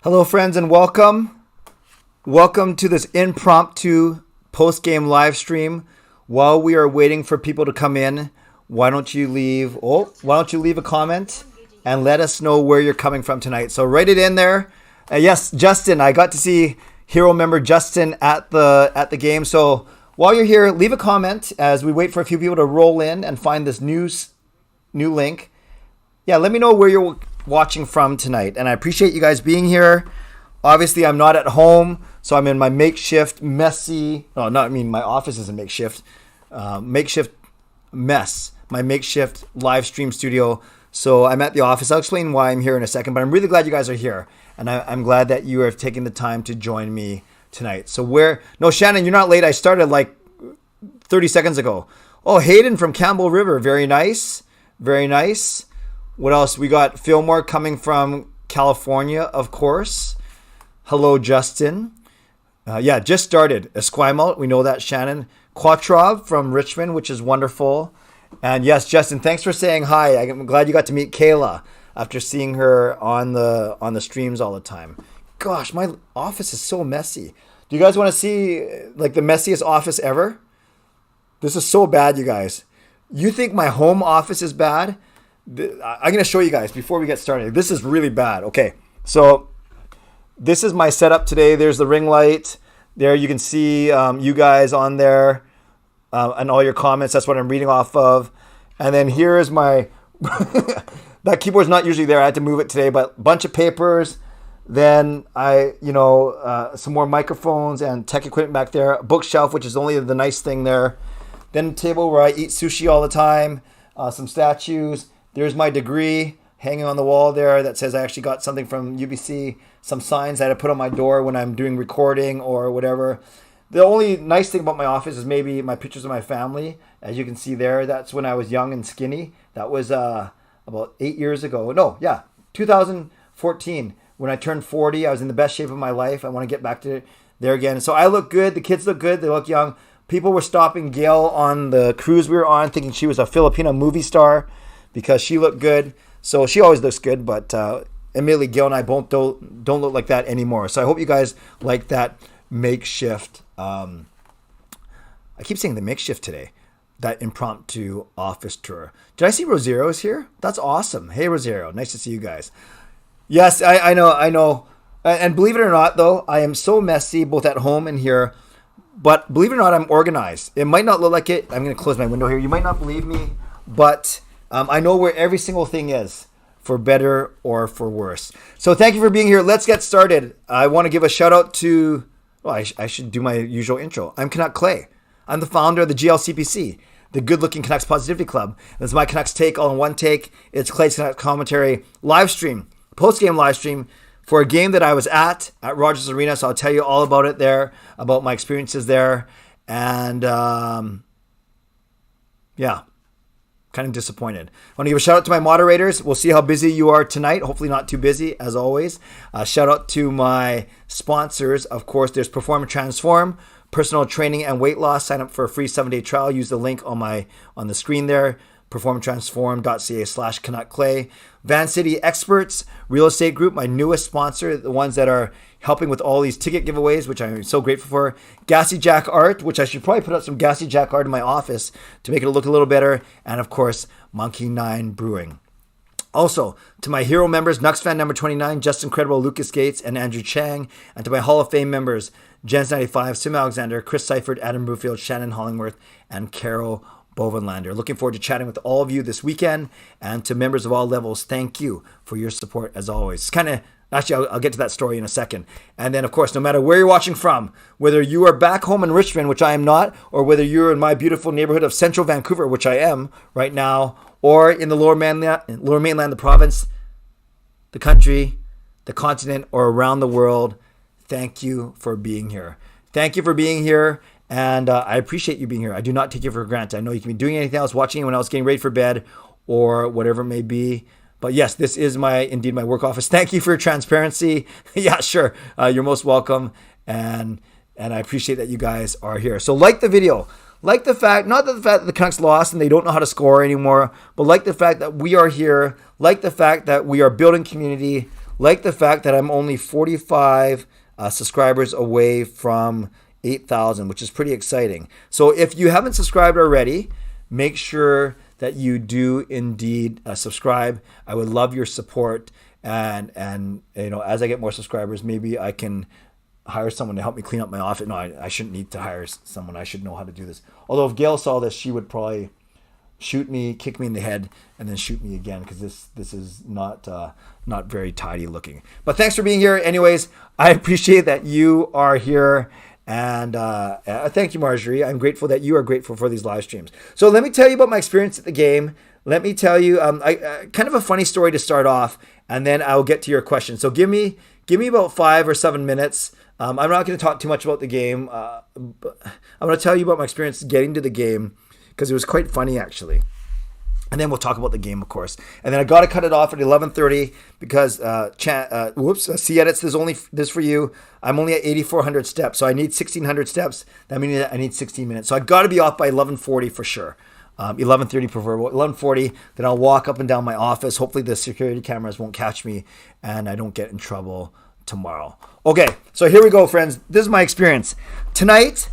Hello, friends, and welcome. Welcome to this impromptu post-game live stream. While we are waiting for people to come in, why don't you leave a comment and let us know where you're coming from tonight. So write it in there. Yes, Justin, I got to see Hero member Justin at the game. So while you're here, leave a comment as we wait for a few people to roll in and find this new link. Yeah, let me know where you're watching from tonight, and I appreciate you guys being here. Obviously, I'm not at home, so I'm in my makeshift my office is a makeshift mess, my makeshift live stream studio. So I'm at the office. I'll explain why I'm here in a second, but I'm really glad you guys are here, and I'm glad that you are taking the time to join me tonight. So Shannon, you're not late. I started like 30 seconds ago. Oh, Hayden from Campbell River. Very nice. Very nice. What else? We got Fillmore coming from California, of course. Hello, Justin. Just started. Esquimalt, we know that, Shannon. Quattrov from Richmond, which is wonderful. And yes, Justin, thanks for saying hi. I'm glad you got to meet Kayla after seeing her on the streams all the time. Gosh, my office is so messy. Do you guys want to see like the messiest office ever? This is so bad, you guys. You think my home office is bad? I'm going to show you guys before we get started. This is really bad. Okay, so this is my setup today. There's the ring light. There you can see you guys on there and all your comments. That's what I'm reading off of. And then here is my... that keyboard's not usually there. I had to move it today, but a bunch of papers. Then some more microphones and tech equipment back there. A bookshelf, which is only the nice thing there. Then a table where I eat sushi all the time. Some statues. There's my degree hanging on the wall there that says I actually got something from UBC. Some signs that I put on my door when I'm doing recording or whatever. The only nice thing about my office is maybe my pictures of my family. As you can see there, that's when I was young and skinny. That was about 8 years ago. 2014. When I turned 40, I was in the best shape of my life. I want to get back to there again. So I look good. The kids look good. They look young. People were stopping Gail on the cruise we were on thinking she was a Filipino movie star, because she looked good. So she always looks good, but admittedly, Gail and I both don't look like that anymore. So I hope you guys like that makeshift. I keep saying the makeshift today. That impromptu office tour. Did I see Rosario's here? That's awesome. Hey, Rosario. Nice to see you guys. Yes, I know. And believe it or not, though, I am so messy both at home and here. But believe it or not, I'm organized. It might not look like it. I'm going to close my window here. You might not believe me, but... I know where every single thing is, for better or for worse. So thank you for being here. Let's get started. I want to give a shout out to, I should do my usual intro. I'm Canuck Clay. I'm the founder of the GLCPC, the Good Looking Canucks Positivity Club. This is my Canucks take all in one take. It's Clay's Canucks commentary live stream, post-game live stream for a game that I was at Rogers Arena. So I'll tell you all about it there, about my experiences there. And kind of disappointed. I want to give a shout out to my moderators. We'll see how busy you are tonight. Hopefully not too busy, as always. Shout out to my sponsors. Of course, there's Perform and Transform, personal training and weight loss. Sign up for a free 7-day trial. Use the link on the screen there. performandtransform.ca/CanuckClay. Van City Experts Real Estate Group, my newest sponsor, the ones that are helping with all these ticket giveaways, which I'm so grateful for. Gassy Jack Art, which I should probably put up some Gassy Jack Art in my office to make it look a little better. And of course, Monkey 9 Brewing. Also, to my hero members, nucksfan number 29, Justin Credible, Lucas Gates, and Andrew Chang. And to my Hall of Fame members, Jens95, simalexander, Chris Seifried, Adam Broomfield, Shannon Hollingworth, and Carol Bovenlander. Looking forward to chatting with all of you this weekend, and to members of all levels, thank you for your support as always. I'll get to that story in a second. And then, of course, no matter where you're watching from, whether you are back home in Richmond, which I am not, or whether you're in my beautiful neighborhood of central Vancouver, which I am right now, or in the lower mainland, the province, the country, the continent, or around the world, thank you for being here. Thank you for being here. And I appreciate you being here. I do not take you for granted. I know you can be doing anything else, watching anyone else, getting ready for bed, or whatever it may be. But yes, this is indeed my work office. Thank you for your transparency. Yeah, sure. You're most welcome. And I appreciate that you guys are here. So like the video. Like the fact, not that the fact that the Canucks lost and they don't know how to score anymore, but like the fact that we are here. Like the fact that we are building community. like the fact that I'm only 45 subscribers away from 8,000, which is pretty exciting. So if you haven't subscribed already, make sure that you do indeed subscribe. I would love your support. And as I get more subscribers, maybe I can hire someone to help me clean up my office. No, I shouldn't need to hire someone. I should know how to do this. Although if Gail saw this, she would probably shoot me, kick me in the head, and then shoot me again, because this is not very tidy looking. But thanks for being here. Anyways, I appreciate that you are here. And thank you, Marjorie. I'm grateful that you are grateful for these live streams. So let me tell you about my experience at the game. Let me tell you kind of a funny story to start off, and then I'll get to your questions. So give me about 5 or 7 minutes. I'm not going to talk too much about the game. But I'm going to tell you about my experience getting to the game, because it was quite funny, actually. And then we'll talk about the game, of course. And then I got to cut it off at 11:30 because C edits. There's only this for you. I'm only at 8,400 steps, so I need 1,600 steps. That means I need 16 minutes. So I got to be off by 11:40 for sure. 11:30 preferable. 11:40. Then I'll walk up and down my office. Hopefully the security cameras won't catch me and I don't get in trouble tomorrow. Okay, so here we go, friends. This is my experience tonight.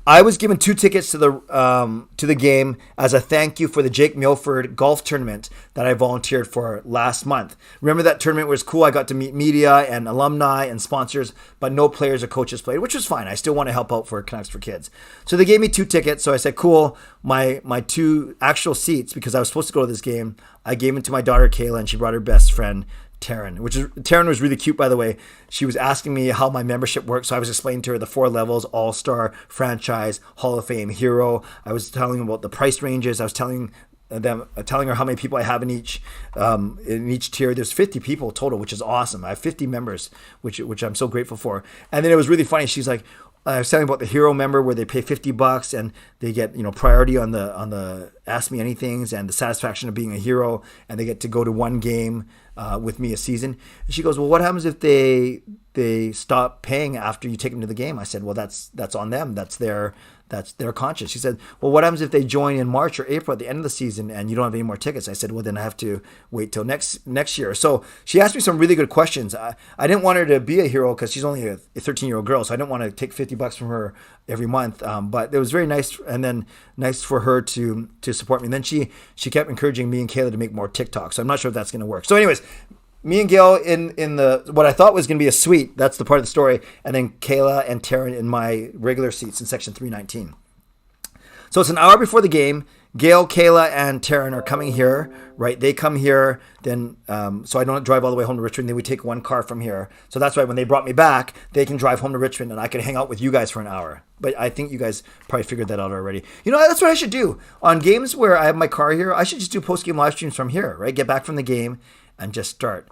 I was given 2 tickets to the game as a thank you for the Jake Milford golf tournament that I volunteered for last month. Remember that tournament was cool. I got to meet media and alumni and sponsors, but no players or coaches played, which was fine. I still want to help out for Canucks for Kids. So they gave me 2 tickets. So I said, cool. My 2 actual seats, because I was supposed to go to this game, I gave them to my daughter Kayla, and she brought her best friend Taryn was really cute, by the way. She was asking me how my membership works, so I was explaining to her the 4 levels: All-Star, Franchise, Hall of Fame, Hero. I was telling them about the price ranges. I was telling her how many people I have in each tier. There's 50 people total, which is awesome. I have 50 members, which I'm so grateful for. And then it was really funny. She's like, I was telling about the Hero member where they pay $50 and they get priority on the Ask Me Anythings and the satisfaction of being a hero, and they get to go to 1 game with me a season. And she goes, well, what happens if they stop paying after you take them to the game? I said, well, that's on them. That's their conscience. She said, well, what happens if they join in March or April at the end of the season and you don't have any more tickets? I said, well, then I have to wait till next year. So she asked me some really good questions. I didn't want her to be a hero because she's only a 13-year-old girl, so I didn't want to take $50 from her every month. But it was very nice, and then nice for her to support me. And then she kept encouraging me and Kayla to make more TikToks. So I'm not sure if that's going to work. So anyways, me and Gail in the what I thought was going to be a suite. That's the part of the story. And then Kayla and Taryn in my regular seats in section 319. So it's an hour before the game. Gail, Kayla, and Taryn are coming here, right? They come here, then so I don't drive all the way home to Richmond. Then we take 1 car from here. So that's why when they brought me back, they can drive home to Richmond, and I can hang out with you guys for an hour. But I think you guys probably figured that out already. That's what I should do. On games where I have my car here, I should just do post-game live streams from here, right? Get back from the game and just start.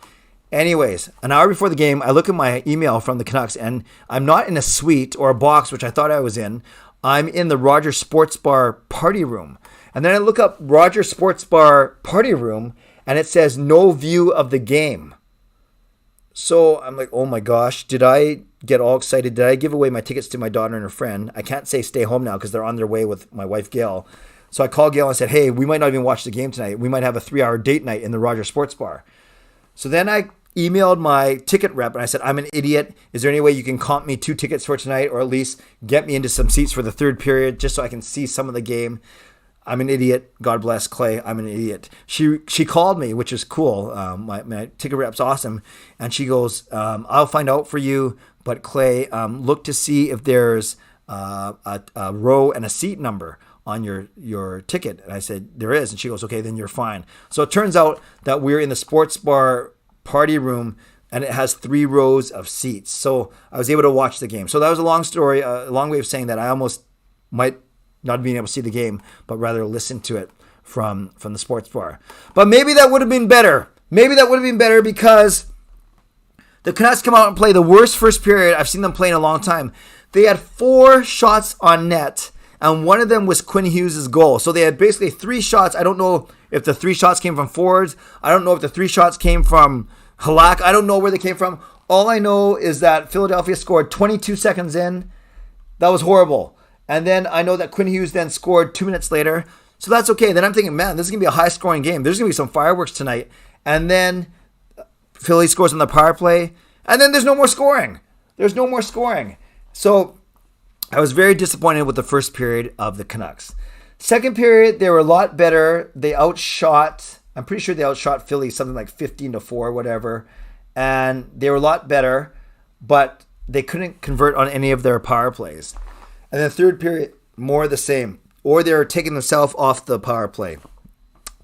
Anyways, an hour before the game, I look at my email from the Canucks, and I'm not in a suite or a box, which I thought I was in. I'm in the Rogers Sports Bar party room. And then I look up Rogers Sports Bar party room, and it says no view of the game. So I'm like, oh my gosh, did I get all excited? Did I give away my tickets to my daughter and her friend? I can't say stay home now because they're on their way with my wife, Gail. So I called Gail and I said, hey, we might not even watch the game tonight. We might have a 3-hour date night in the Rogers Sports Bar. So then I emailed my ticket rep and I said, I'm an idiot. Is there any way you can comp me 2 tickets for tonight, or at least get me into some seats for the 3rd period just so I can see some of the game? I'm an idiot. God bless Clay. I'm an idiot. She called me, which is cool. My ticket rep's awesome. And she goes, I'll find out for you. But Clay, look to see if there's a row and a seat number on your ticket. And I said, there is. And she goes, okay, then you're fine. So it turns out that we're in the sports bar party room, and it has 3 rows of seats. So I was able to watch the game. So that was a long story, a long way of saying that I almost might not being able to see the game, but rather listen to it from the sports bar. But maybe that would have been better. Maybe that would have been better because the Canucks come out and play the worst first period I've seen them play in a long time. They had 4 shots on net, and one of them was Quinn Hughes' goal. So they had basically 3 shots. I don't know if the 3 shots came from forwards. I don't know if the 3 shots came from Halak. I don't know where they came from. All I know is that Philadelphia scored 22 seconds in. That was horrible. And then I know that Quinn Hughes then scored 2 minutes later. So that's okay. Then I'm thinking, man, this is going to be a high-scoring game. There's going to be some fireworks tonight. And then Philly scores on the power play, and then there's no more scoring. There's no more scoring. So I was very disappointed with the first period of the Canucks. Second period, they were a lot better. I'm pretty sure they outshot Philly something like 15-4 or whatever. And they were a lot better, but they couldn't convert on any of their power plays. And then third period, more of the same. Or they were taking themselves off the power play.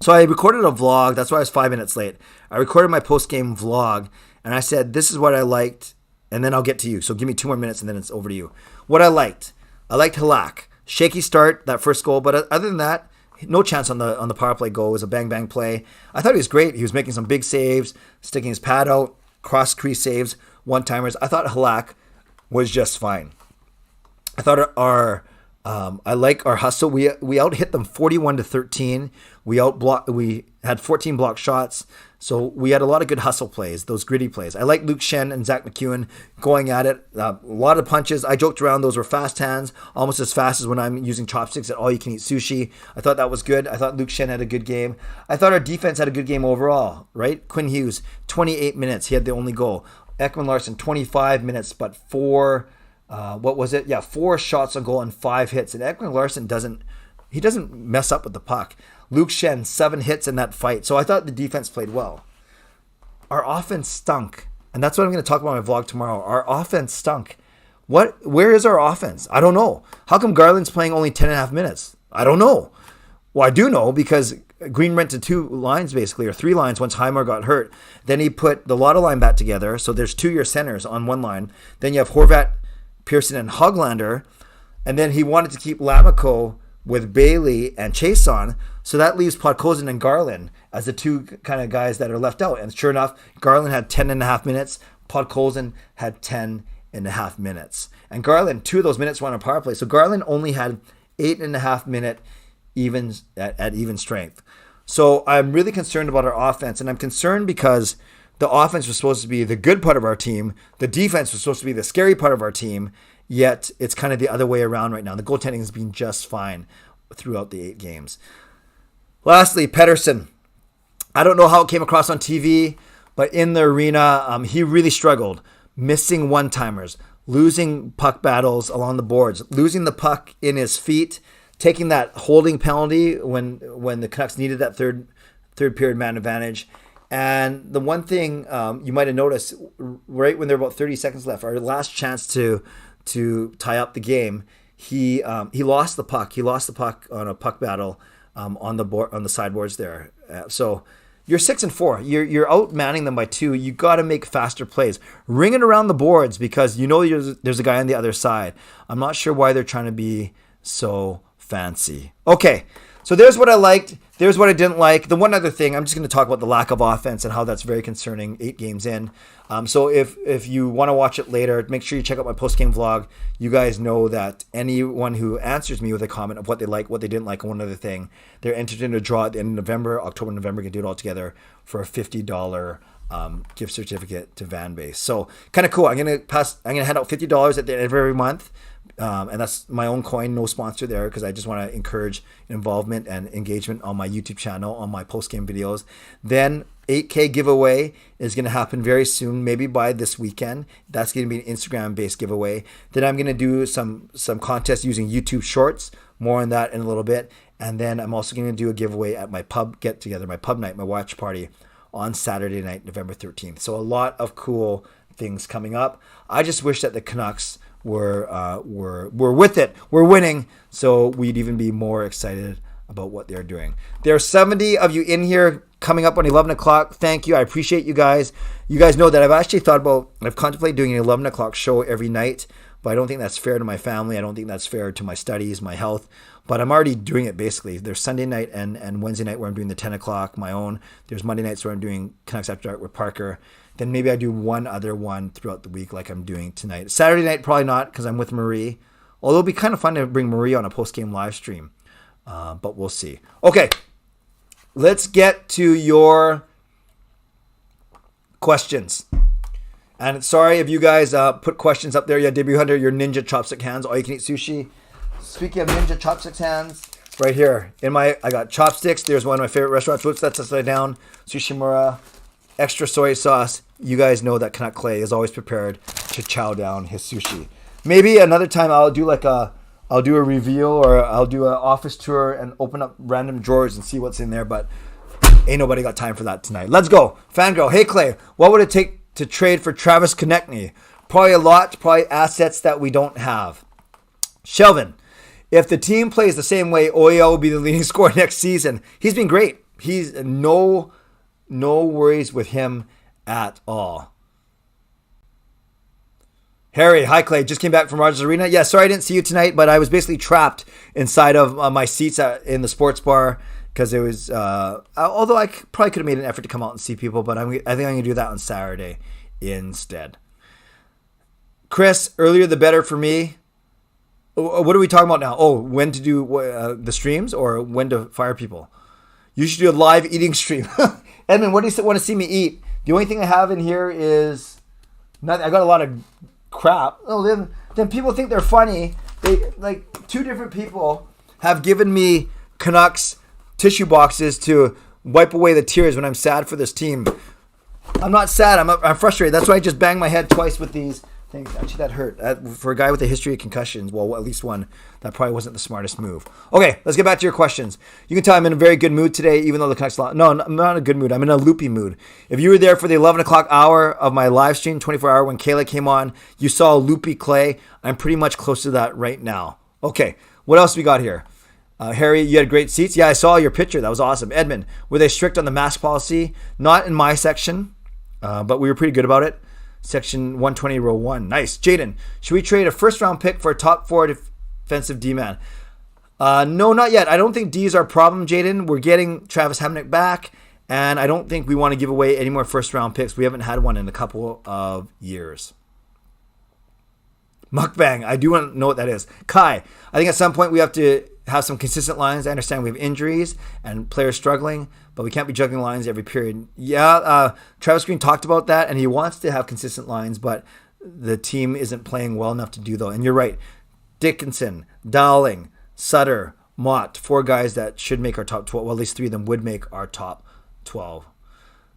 So I recorded a vlog. That's why I was 5 minutes late. I recorded my post-game vlog, and I said, this is what I liked, and then I'll get to you. So give me 2 more minutes, and then it's over to you. What I liked Halak. Shaky start, that first goal, but other than that, no chance on the power play goal. It was a bang-bang play. I thought he was great. He was making some big saves, sticking his pad out, cross-crease saves, one-timers. I thought Halak was just fine. I thought I like our hustle. We out-hit them 41-13. We had 14 block shots. So we had a lot of good hustle plays, those gritty plays. I like Luke Shen and Zach McEwen going at it. A lot of punches. I joked around. Those were fast hands, almost as fast as when I'm using chopsticks at all-you-can-eat sushi. I thought that was good. I thought Luke Shen had a good game. I thought our defense had a good game overall, right? Quinn Hughes, 28 minutes. He had the only goal. Ekman Larson, 25 minutes, but 4 shots on goal and 5 hits. And Ekman Larson doesn't mess up with the puck. Luke Shen, 7 hits in that fight. So I thought the defense played well. Our offense stunk. And that's what I'm going to talk about in my vlog tomorrow. Our offense stunk. Where is our offense? I don't know. How come Garland's playing only 10.5 minutes? I don't know. Well, I do know because Green rented 2 lines basically, or 3 lines once Highmore got hurt. Then he put the Lotto line back together. So there's 2 year centers on one line. Then you have Horvat, Pearson, and Hoglander. And then he wanted to keep Lamico with Bailey and Chason. So that leaves Podkolzin and Garland as the 2 kind of guys that are left out. And sure enough, Garland had 10.5 minutes. Podkolzin had 10.5 minutes. And Garland, 2 of those minutes were on a power play. So Garland only had 8.5 minute at even strength. So I'm really concerned about our offense. And I'm concerned because the offense was supposed to be the good part of our team. The defense was supposed to be the scary part of our team. Yet it's kind of the other way around right now. The goaltending has been just fine throughout the 8 games. Lastly, Pettersson. I don't know how it came across on TV, but in the arena, he really struggled. Missing one-timers, losing puck battles along the boards, losing the puck in his feet, taking that holding penalty when the Canucks needed that third period man advantage. And the one thing you might have noticed, right when there were about 30 seconds left, our last chance to tie up the game, he lost the puck. He lost the puck on a puck battle on the sideboards there. So you're 6-4. You're outmanning them by 2. You got to make faster plays. Ring it around the boards because you know there's a guy on the other side. I'm not sure why they're trying to be so fancy. Okay, so there's what I liked. There's what I didn't like. The one other thing, I'm just going to talk about the lack of offense and how that's very concerning 8 games in. So if you want to watch it later, make sure you check out my post-game vlog. You guys know that anyone who answers me with a comment of what they like, what they didn't like, and one other thing, they're entered into a draw at the end of November, October, November, can do it all together for a $50 gift certificate to Vanbase. So kind of cool. I'm going to hand out $50 at the end of every month. And that's my own coin, no sponsor there, because I just want to encourage involvement and engagement on my YouTube channel, on my post-game videos. Then 8K giveaway is going to happen very soon, maybe by this weekend. That's going to be an Instagram-based giveaway. Then I'm going to do some contests using YouTube Shorts, more on that in a little bit. And then I'm also going to do a giveaway at my pub get-together, my pub night, my watch party on Saturday night, November 13th. So a lot of cool things coming up. I just wish that the Canucks we're with it. We're winning, so we'd even be more excited about what they're doing. There are 70 of you in here coming up on 11 o'clock. Thank you. I appreciate you guys. You guys know that I've contemplated doing an 11 o'clock show every night, but I don't think that's fair to my family. I don't think that's fair to my studies, my health, but I'm already doing it basically. There's Sunday night and Wednesday night where I'm doing the 10 o'clock, my own. There's Monday nights where I'm doing Canucks After Dark with Parker. Then maybe I do one other one throughout the week like I'm doing tonight. Saturday night, probably not because I'm with Marie. Although it'll be kind of fun to bring Marie on a post-game live stream. But we'll see. Okay, let's get to your questions. And sorry if you guys put questions up there. Yeah, Debut Hunter, your ninja chopstick hands. All you can eat sushi. Speaking of ninja chopstick hands, right here. I got chopsticks. There's one of my favorite restaurants. Whoops, that's upside down. Sushimura. extra soy sauce. You guys know that Canuck Clay is always prepared to chow down his sushi. Maybe another time I'll do a reveal, or I'll do an office tour and open up random drawers and see what's in there, but ain't nobody got time for that tonight. Let's go. Fangirl, hey Clay, what would it take to trade for Travis Konechny? Probably a lot, probably assets that we don't have. Shelvin, if the team plays the same way, Oyo will be the leading scorer next season. He's been great. He's no worries with him at all. Harry, hi Clay, just came back from Rogers Arena. Yeah, sorry I didn't see you tonight, but I was basically trapped inside of my seats in the sports bar because it was, although I probably could have made an effort to come out and see people, but I think I'm going to do that on Saturday instead. Chris, earlier the better for me. What are we talking about now? Oh, when to do the streams or when to fire people? You should do a live eating stream. Edmund, what do you want to see me eat? The only thing I have in here is nothing. I got a lot of crap. Oh, then people think they're funny. They like 2 different people have given me Canucks tissue boxes to wipe away the tears when I'm sad for this team. I'm not sad. I'm frustrated. That's why I just banged my head twice with these things. Actually, that hurt. For a guy with a history of concussions, well, at least one, that probably wasn't the smartest move. Okay, let's get back to your questions. You can tell I'm in a very good mood today, even though the Canucks lost. No, I'm not in a good mood. I'm in a loopy mood. If you were there for the 11 o'clock hour of my live stream, 24 hour, when Kayla came on, you saw a loopy Clay. I'm pretty much close to that right now. Okay, what else we got here? Harry, you had great seats. Yeah, I saw your picture. That was awesome. Edmund, were they strict on the mask policy? Not in my section, but we were pretty good about it. Section 120, row 1. Nice. Jaden, should we trade a first-round pick for a top 4 defensive D-man? No, not yet. I don't think D is our problem, Jaden. We're getting Travis Hamonic back, and I don't think we want to give away any more first-round picks. We haven't had one in a couple of years. Mukbang, I do want to know what that is. Kai, I think at some point we have to have some consistent lines. I understand we have injuries and players struggling, but we can't be juggling lines every period. Yeah, Travis Green talked about that, and he wants to have consistent lines, but the team isn't playing well enough to do though. And you're right. Dickinson, Dowling, Sutter, Mott, 4 guys that should make our top 12. Well, at least 3 of them would make our top 12.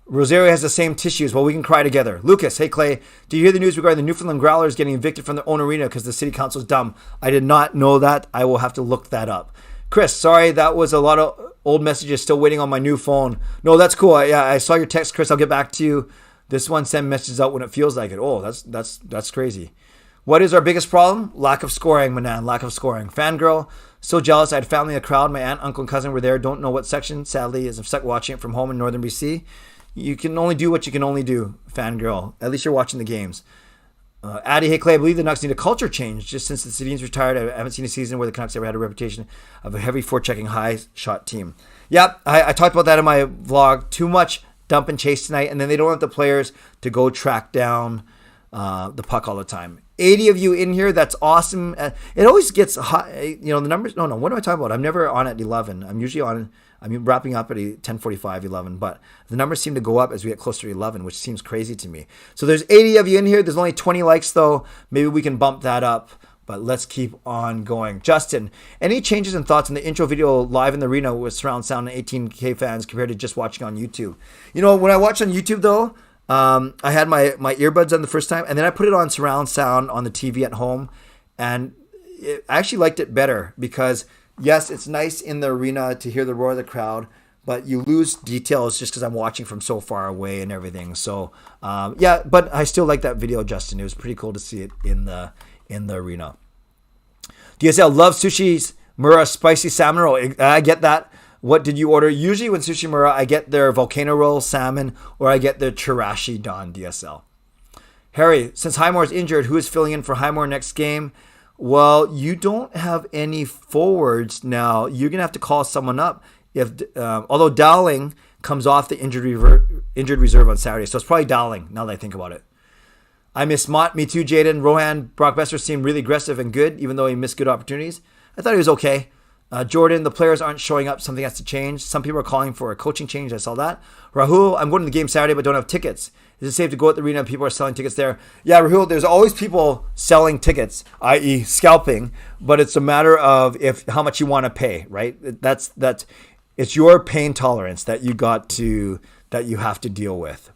Rosario has the same tissues. Well, we can cry together. Lucas, hey Clay, do you hear the news regarding the Newfoundland Growlers getting evicted from their own arena because the city council is dumb? I did not know that. I will have to look that up. Chris, sorry, that was a lot of old messages still waiting on my new phone. No, that's cool. I saw your text, Chris. I'll get back to you. This one send messages out when it feels like it. Oh, that's crazy. What is our biggest problem? Lack of scoring, Manan. Lack of scoring. Fangirl, so jealous. I had family in the crowd. My aunt, uncle, and cousin were there. Don't know what section. Sadly, as I'm stuck watching it from home in northern BC. You can only do what you can only do, Fangirl. At least you're watching the games. Addy, hey Clay, I believe the Nucks need a culture change. Just since the Sedin's retired, I haven't seen a season where the Canucks ever had a reputation of a heavy forechecking high shot team. Yeah, I talked about that in my vlog. Too much dump and chase tonight, and then they don't want the players to go track down the puck all the time. 80 of you in here, that's awesome. It always gets high, the numbers. No, what am I talking about? I'm never on at 11. I'm usually on. I'm wrapping up at 10:45, 11, but the numbers seem to go up as we get closer to 11, which seems crazy to me. So there's 80 of you in here. There's only 20 likes, though. Maybe we can bump that up, but let's keep on going. Justin, any changes and thoughts on the intro video live in the arena with surround sound and 18K fans compared to just watching on YouTube? When I watch on YouTube, though, I had my earbuds on the first time, and then I put it on surround sound on the TV at home, and I actually liked it better because yes, it's nice in the arena to hear the roar of the crowd, but you lose details just because I'm watching from so far away and everything. So, but I still like that video, Justin. It was pretty cool to see it in the arena. DSL loves Sushi's Mura spicy salmon roll. I get that. What did you order? Usually when Sushi Mura, I get their volcano roll salmon or I get their chirashi don DSL. Harry, since Highmore's injured, who is filling in for Highmore next game? Well, you don't have any forwards now. You're going to have to call someone up. Although Dowling comes off the injured reserve on Saturday. So it's probably Dowling now that I think about it. I miss Mott. Me too, Jaden. Rohan, Brock Besser seemed really aggressive and good, even though he missed good opportunities. I thought he was okay. Jordan, the players aren't showing up. Something has to change. Some people are calling for a coaching change. I saw that. Rahul, I'm going to the game Saturday but don't have tickets. Is it safe to go at the arena? People are selling tickets there. Yeah, Rahul, there's always people selling tickets, i.e. scalping, but it's a matter of how much you want to pay, right? That's it's your pain tolerance that you have to deal with.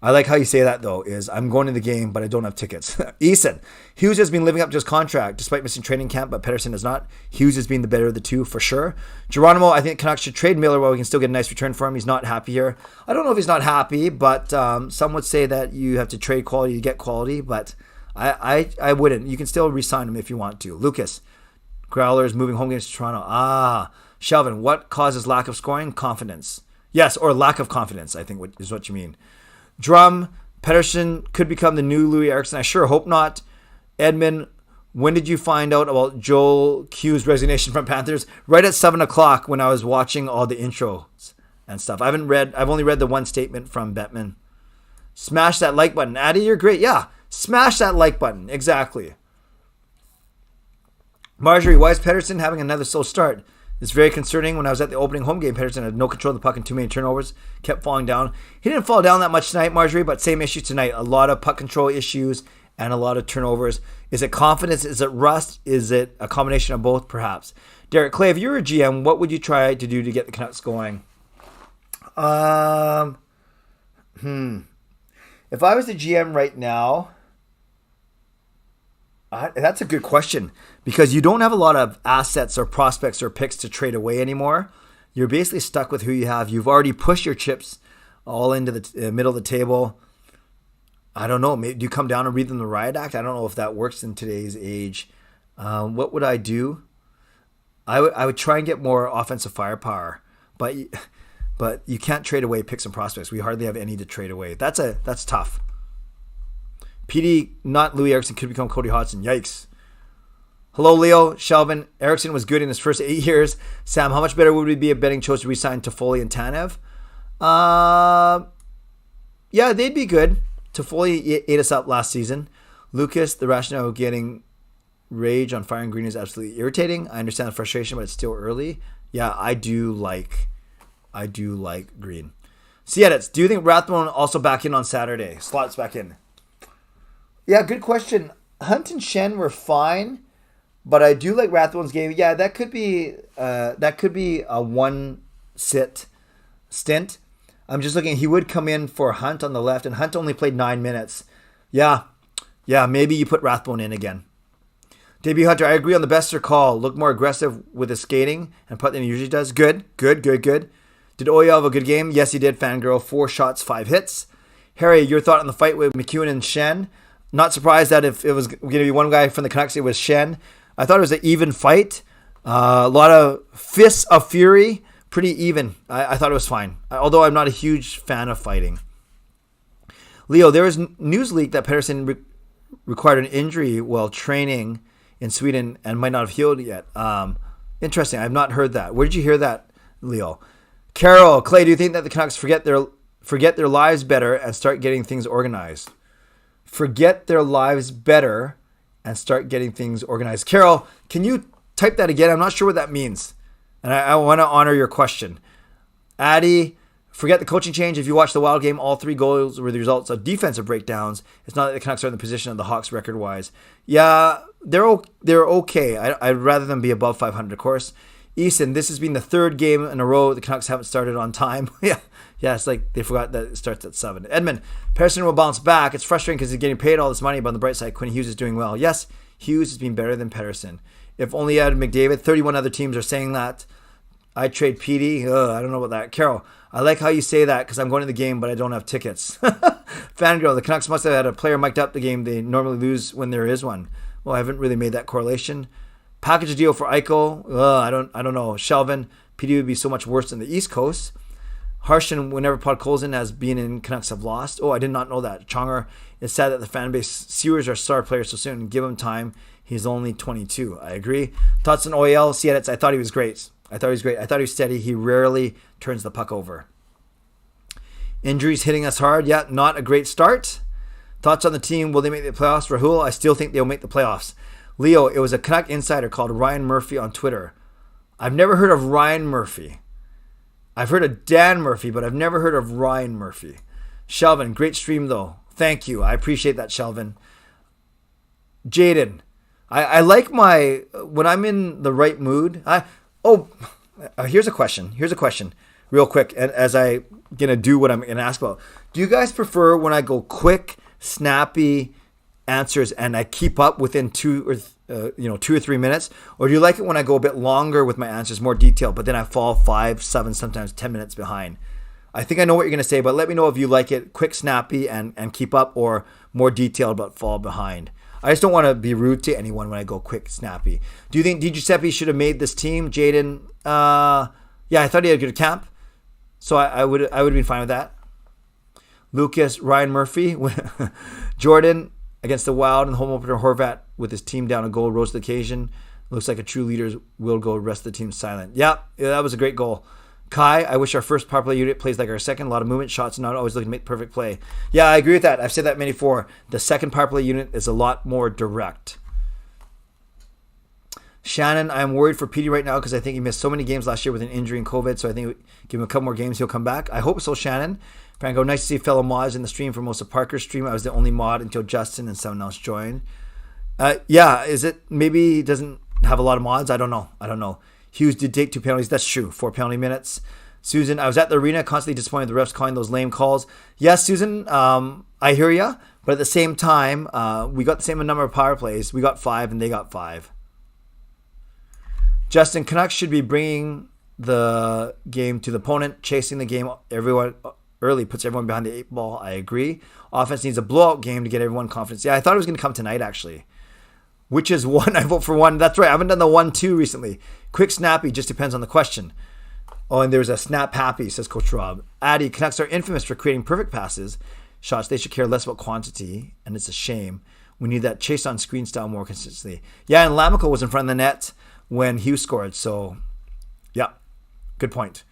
I like how you say that, though, is I'm going to the game, but I don't have tickets. Eason, Hughes has been living up to his contract despite missing training camp, but Pettersson has not. Hughes has been the better of the two for sure. Geronimo, I think Canucks should trade Miller while we can still get a nice return for him. He's not happy here. I don't know if he's not happy, but some would say that you have to trade quality to get quality, but I wouldn't. You can still re-sign him if you want to. Lucas, Growlers moving home games to Toronto. Shelvin, what causes lack of scoring? Confidence. Yes, or lack of confidence, I think is what you mean. Drum, Pettersson could become the new Louis Eriksson. I sure hope not. Edmund, when did you find out about Joel Q's resignation from Panthers? Right at 7 o'clock when I was watching all the intros and stuff. I've only read the one statement from Bettman. Smash that like button. Addy, you're great. Yeah, smash that like button. Exactly. Marjorie, why is Pettersson having another slow start? It's very concerning. When I was at the opening home game, Pettersson had no control of the puck and too many turnovers, kept falling down. He didn't fall down that much tonight, Marjorie, but same issue tonight. A lot of puck control issues and a lot of turnovers. Is it confidence? Is it rust? Is it a combination of both, perhaps? Derek Clay, if you were a GM, what would you try to do to get the Canucks going? If I was the GM right now, that's a good question, because you don't have a lot of assets or prospects or picks to trade away anymore. You're basically stuck with who you have. You've already pushed your chips all into the middle of the table. I don't know. Maybe do you come down and read them the riot act? I don't know if that works in today's age. What would I do? I would try and get more offensive firepower, but you can't trade away picks and prospects. We hardly have any to trade away. That's tough. PD, not Louis Eriksson, could become Cody Hodgson. Yikes. Hello, Leo. Shelvin, Eriksson was good in his first 8 years. Sam, how much better would we be if Betting chose to re-sign Toffoli and Tanev? Yeah, they'd be good. Toffoli ate us up last season. Lucas, the rationale of getting rage on Fire and Green is absolutely irritating. I understand the frustration, but it's still early. Yeah, I do like Green. Edits, do you think Rathbone also back in on Saturday? Slots back in. Yeah, good question. Hunt and Shen were fine, but I do like Rathbone's game. Yeah, that could be a one stint. I'm just looking. He would come in for Hunt on the left, and Hunt only played 9 minutes. Yeah, maybe you put Rathbone in again. Debut Hunter, I agree on the Bester call. Look more aggressive with his skating and putt than he usually does. Good. Did Oya have a good game? Yes, he did. Fangirl, 4 shots, 5 hits. Harry, your thought on the fight with McEwen and Shen? Not surprised that if it was going to be one guy from the Canucks, it was Shen. I thought it was an even fight. A lot of fists of fury. Pretty even. I thought it was fine. Although I'm not a huge fan of fighting. Leo, there was news leak that Pettersson required an injury while training in Sweden and might not have healed yet. Interesting. I've not heard that. Where did you hear that, Leo? Carol, Clay, do you think that the Canucks forget their lives better and start getting things organized? Forget their lives better and start getting things organized. Carol, can you type that again? I'm not sure what that means. And I want to honor your question. Addy, forget the coaching change. If you watch the Wild game, all 3 goals were the results of defensive breakdowns. It's not that the Canucks are in the position of the Hawks record-wise. Yeah, they're okay. I'd rather them be above 500, of course. Easton, this has been the 3rd game in a row the Canucks haven't started on time. Yeah, it's like they forgot that it starts at 7. Edmund, Pettersson will bounce back. It's frustrating because he's getting paid all this money, but on the bright side, Quinn Hughes is doing well. Yes, Hughes has been better than Pettersson. If only Adam McDavid, 31 other teams are saying that. I'd trade PD. I don't know about that. Carol, I like how you say that because I'm going to the game, but I don't have tickets. Fangirl, the Canucks must have had a player mic'd up the game they normally lose when there is one. Well, I haven't really made that correlation. Package a deal for Eichel. I don't know. Shelvin, PD would be so much worse than the East Coast. Harshan, whenever Podkolzin has been in, Canucks have lost. Oh, I did not know that. Chonger, it's sad that the fan base sears our star player so soon. Give him time. He's only 22. I agree. Thoughts on OEL? Edits, I thought he was great. I thought he was steady. He rarely turns the puck over. Injuries hitting us hard. Yeah, not a great start. Thoughts on the team? Will they make the playoffs? Rahul, I still think they'll make the playoffs. Leo, it was a Canuck insider called Ryan Murphy on Twitter. I've never heard of Ryan Murphy. I've heard of Dan Murphy, but I've never heard of Ryan Murphy. Shelvin, great stream though. Thank you. I appreciate that, Shelvin. Jaden, I like when I'm in the right mood. Here's a question. real quick, and as I gonna do what I'm gonna ask about. Do you guys prefer when I go quick, snappy answers and I keep up within 2 or 3 minutes, or do you like it when I go a bit longer with my answers, more detailed, but then I fall 5, 7, sometimes 10 minutes behind? I think I know what you're gonna say, but let me know if you like it quick, snappy, and keep up, or more detailed but fall behind. I just don't want to be rude to anyone when I go quick, snappy. Do you think Giuseppe should have made this team? Jaden, yeah, I thought he had a good camp, so I would have been fine with that. Lucas, Ryan Murphy, Jordan against the Wild in the home opener. Horvat with his team down a goal rose to the occasion. Looks like a true leader will go. Rest of the team silent. Yeah, that was a great goal. Kai, I wish our first power play unit plays like our second. A lot of movement shots, not always looking to make perfect play. Yeah, I agree with that. I've said that many before. The second power play unit is a lot more direct. Shannon, I'm worried for Petey right now because I think he missed so many games last year with an injury and COVID. So I think give him a couple more games, he'll come back. I hope so, Shannon. Franco, nice to see fellow mods in the stream for most of Parker's stream. I was the only mod until Justin and someone else joined. Yeah, is it maybe he doesn't have a lot of mods? I don't know. Hughes did take 2 penalties. That's true. 4 penalty minutes. Susan, I was at the arena, constantly disappointed the refs calling those lame calls. Yes, Susan, I hear you. But at the same time, we got the same number of power plays. We got 5 and they got 5. Justin, Canucks should be bringing the game to the opponent, chasing the game. Everyone early puts everyone behind the 8 ball. I agree. Offense needs a blowout game to get everyone confidence. Yeah, I thought it was going to come tonight, actually. Which is 1. I vote for 1. That's right. I haven't done the 1-2 recently. Quick, snappy, just depends on the question. Oh, and there's a snap happy, says Coach Rob. Addy, Canucks are infamous for creating perfect passes. Shots, they should care less about quantity, and it's a shame. We need that chase on screen style more consistently. Yeah, and Lamico was in front of the net when Hughes scored, so yeah, good point.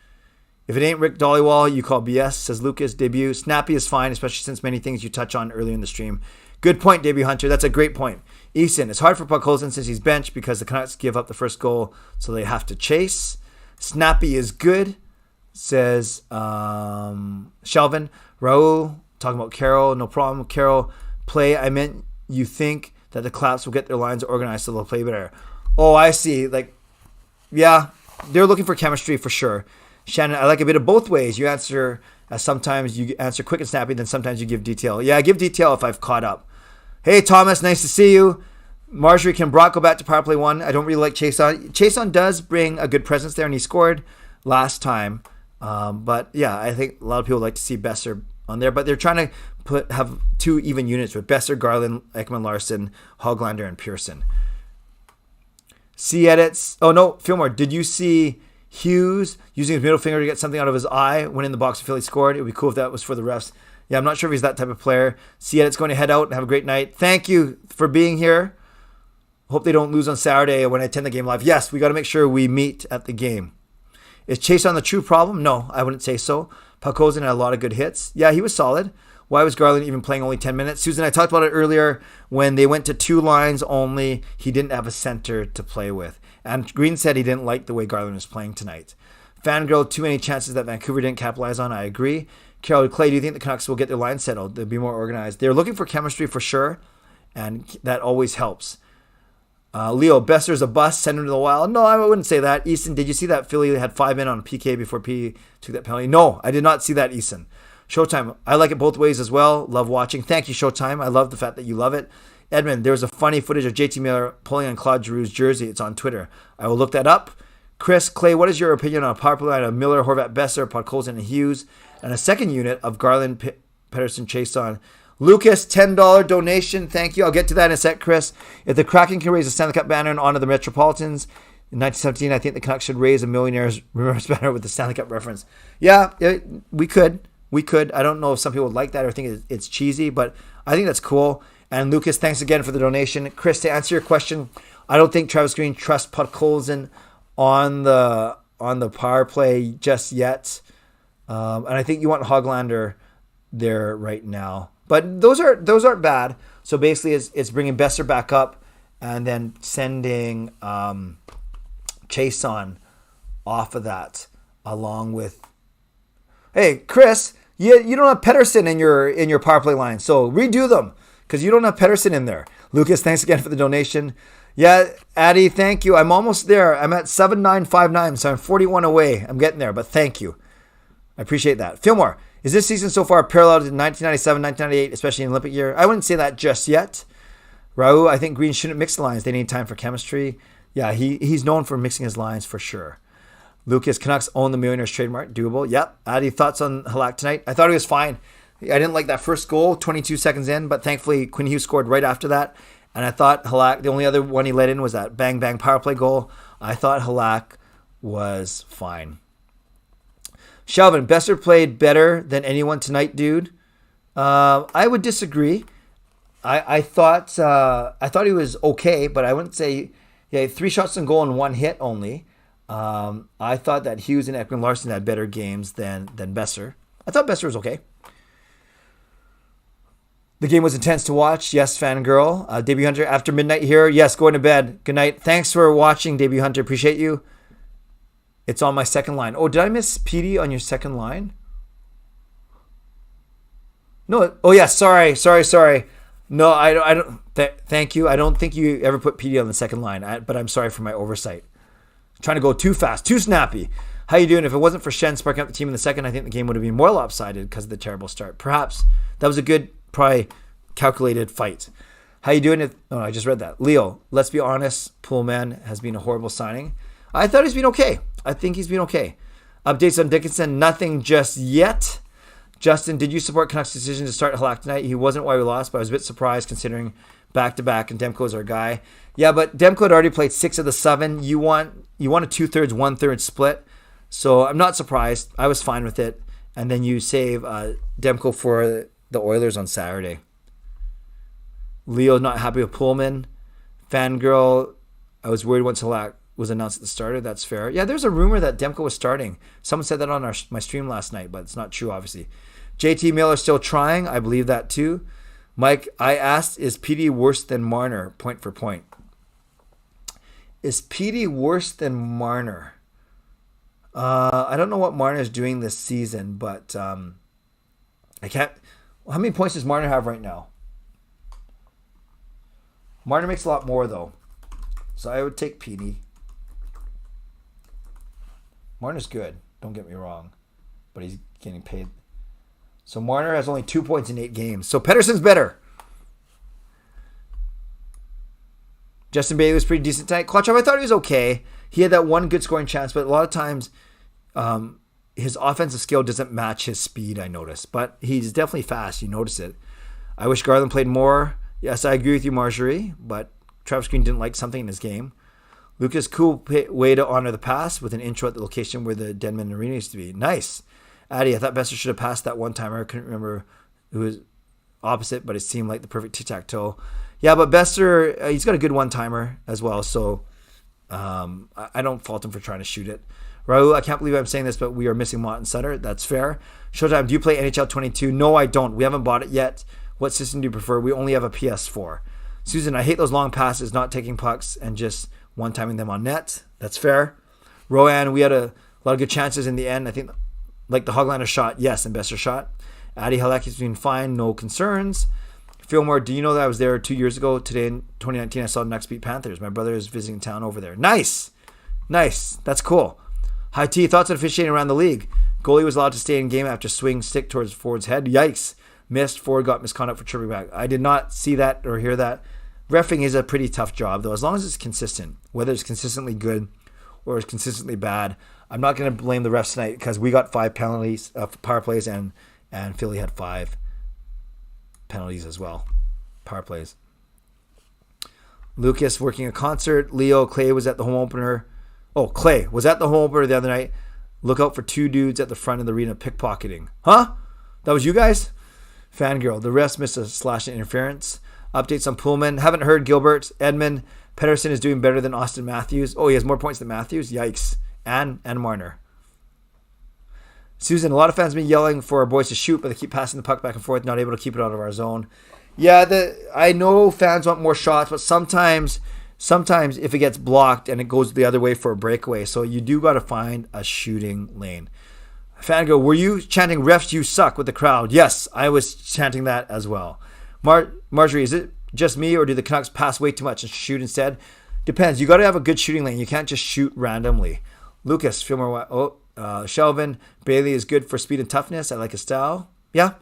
If it ain't Rick Dollywall, you call BS, says Lucas. Debut, snappy is fine, especially since many things you touch on earlier in the stream. Good point, Debut Hunter. That's a great point. Easton, it's hard for Podkolzin since he's benched because the Canucks give up the first goal, so they have to chase. Snappy is good, says Shelvin. Raul, talking about Carroll. No problem, Carroll. Play, I meant you think that the Claps will get their lines organized so they'll play better. Oh, I see. Yeah, they're looking for chemistry for sure. Shannon, I like a bit of both ways. You answer, sometimes you answer quick and snappy, then sometimes you give detail. Yeah, I give detail if I've caught up. Hey, Thomas, nice to see you. Marjorie, can Brock go back to power play 1? I don't really like Chason. Chason does bring a good presence there, and he scored last time. But yeah, I think a lot of people like to see Besser on there. But they're trying to have 2 even units with Besser, Garland, Ekman Larson, Hoglander, and Pearson. C-edits. Oh, no, Fillmore, did you see Hughes using his middle finger to get something out of his eye when in the box Philly scored? It would be cool if that was for the refs. Yeah, I'm not sure if he's that type of player. C-edit's going to head out and have a great night. Thank you for being here. Hope they don't lose on Saturday when I attend the game live. Yes, we got to make sure we meet at the game. Is Chase on the true problem? No, I wouldn't say so. Podkolzin had a lot of good hits. Yeah, he was solid. Why was Garland even playing only 10 minutes? Susan, I talked about it earlier. When they went to 2 lines only, he didn't have a center to play with. And Green said he didn't like the way Garland was playing tonight. Fangirl, too many chances that Vancouver didn't capitalize on. I agree. Carol Clay, do you think the Canucks will get their line settled? They'll be more organized. They're looking for chemistry for sure, and that always helps. Leo, Besser's a bust. Send him to the Wild. No, I wouldn't say that. Easton, did you see that Philly had 5 in on a PK before P took that penalty? No, I did not see that, Easton. Showtime, I like it both ways as well. Love watching. Thank you, Showtime. I love the fact that you love it. Edmund, there was a funny footage of JT Miller pulling on Claude Giroux's jersey. It's on Twitter. I will look that up. Chris, Clay, what is your opinion on a power play line of Miller, Horvat, Besser, Podkolzin, and Hughes, and a second unit of Garland, Pedersen, Chason? Lucas, $10 donation. Thank you. I'll get to that in a sec, Chris. If the Kraken can raise a Stanley Cup banner and honor the Metropolitans in 1917, I think the Canucks should raise a Millionaires Remembrance banner with the Stanley Cup reference. Yeah, we could. I don't know if some people would like that or think it's cheesy, but I think that's cool. And Lucas, thanks again for the donation. Chris, to answer your question, I don't think Travis Green trusts Podkolzin on the power play just yet. And I think you want Hoglander there right now. But those aren't bad. So basically it's bringing Besser back up and then sending Chason off of that along with... Hey, Chris, you don't have Pedersen in your power play line. So redo them because you don't have Pedersen in there. Lucas, thanks again for the donation. Yeah, Addy, thank you. I'm almost there. I'm at 7959, so I'm 41 away. I'm getting there, but thank you. I appreciate that. Fillmore, is this season so far parallel to 1997, 1998, especially in Olympic year? I wouldn't say that just yet. Raul, I think Green shouldn't mix the lines. They need time for chemistry. Yeah, he's known for mixing his lines for sure. Lucas, Canucks own the Millionaires trademark. Doable. Yep. Adi, thoughts on Halak tonight? I thought he was fine. I didn't like that first goal, 22 seconds in, but thankfully Quinn Hughes scored right after that. And I thought Halak, the only other one he let in was that bang bang power play goal. I thought Halak was fine. Shelvin, Besser played better than anyone tonight, dude. I would disagree. I thought he was okay, but I wouldn't say 3 shots on goal and 1 hit only. I thought that Hughes and Ekman Larson had better games than Besser. I thought Besser was okay. The game was intense to watch. Yes, fangirl. Debut Hunter, after midnight here. Yes, going to bed. Good night. Thanks for watching, Debut Hunter. Appreciate you. It's on my second line. Oh, did I miss PD on your second line? No. Oh, yeah. Sorry. No, I don't. Thank you. I don't think you ever put PD on the second line, but I'm sorry for my oversight. Trying to go too fast, too snappy. How you doing? If it wasn't for Shen sparking up the team in the second, I think the game would have been more lopsided because of the terrible start. Perhaps that was a good, probably calculated fight. How you doing? I just read that. Leo, let's be honest. Pullman has been a horrible signing. I thought he's been okay. I think he's been okay. Updates on Dickinson, nothing just yet. Justin, did you support Canucks' decision to start Halak tonight? He wasn't why we lost, but I was a bit surprised considering back-to-back and Demko's our guy. Yeah, but Demko had already played 6 of the 7. You want a 2/3, 1/3 split. So I'm not surprised. I was fine with it. And then you save Demko for the Oilers on Saturday. Leo's not happy with Pullman. Fangirl, I was worried once Halak was announced at the starter. That's fair. Yeah, there's a rumor that Demko was starting. Someone said that on my stream last night, but it's not true, obviously. JT Miller still trying. I believe that too. Mike, I asked, is PD worse than Marner? Point for point. Is PD worse than Marner? I don't know what Marner is doing this season, but I can't. How many points does Marner have right now? Marner makes a lot more, though. So I would take PD. Marner's good. Don't get me wrong. But he's getting paid. So Marner has only 2 points in 8 games. So Pettersson's better. Justin Bailey was pretty decent tonight. Klotchov, I thought he was okay. He had that one good scoring chance, but a lot of times his offensive skill doesn't match his speed, I noticed. But he's definitely fast. You notice it. I wish Garland played more. Yes, I agree with you, Marjorie. But Travis Green didn't like something in his game. Lucas, cool way to honor the pass with an intro at the location where the Denman Arena used to be. Nice. Addy, I thought Besser should have passed that one timer. I couldn't remember who was opposite, but it seemed like the perfect tic-tac-toe. Yeah, but Besser, he's got a good one-timer as well, so I don't fault him for trying to shoot it. Raul, I can't believe I'm saying this, but we are missing Mott and Sutter. That's fair. Showtime, do you play NHL 22? No, I don't. We haven't bought it yet. What system do you prefer? We only have a PS4. Susan, I hate those long passes, not taking pucks and just one-timing them on net. That's fair. Rowan, we had a lot of good chances in the end. I think like the Hoglander shot, yes, and Besser shot. Addy Halak has been fine, no concerns. Fillmore, do you know that I was there 2 years ago? Today in 2019, I saw the Nucks beat Panthers. My brother is visiting town over there. Nice. That's cool. Hi T, thoughts on officiating around the league? Goalie was allowed to stay in game after swing stick towards forward's head. Yikes. Missed. Forward got misconduct for tripping back. I did not see that or hear that. Reffing is a pretty tough job, though, as long as it's consistent. Whether it's consistently good or it's consistently bad. I'm not going to blame the refs tonight because we got 5 penalties, power plays, and Philly had 5 penalties as well. Power plays. Lucas working a concert. Leo, Clay was at the home opener. Oh, Clay was at the home opener the other night. Look out for 2 dudes at the front of the arena pickpocketing. Huh? That was you guys? Fangirl. The refs missed a slash and interference. Updates on Pullman. Haven't heard Gilbert. Edmund. Pettersson is doing better than Austin Matthews. Oh, he has more points than Matthews? Yikes. And Marner. Susan, a lot of fans have been yelling for our boys to shoot, but they keep passing the puck back and forth, not able to keep it out of our zone. Yeah, I know fans want more shots, but sometimes if it gets blocked and it goes the other way for a breakaway, so you do got to find a shooting lane. Fangirl, were you chanting refs you suck with the crowd? Yes, I was chanting that as well. Marjorie, is it just me or do the Canucks pass way too much and shoot instead? Depends. You got to have a good shooting lane. You can't just shoot randomly. Lucas, Fillmore. Oh, Shelvin, Bailey is good for speed and toughness. I like his style. Yeah,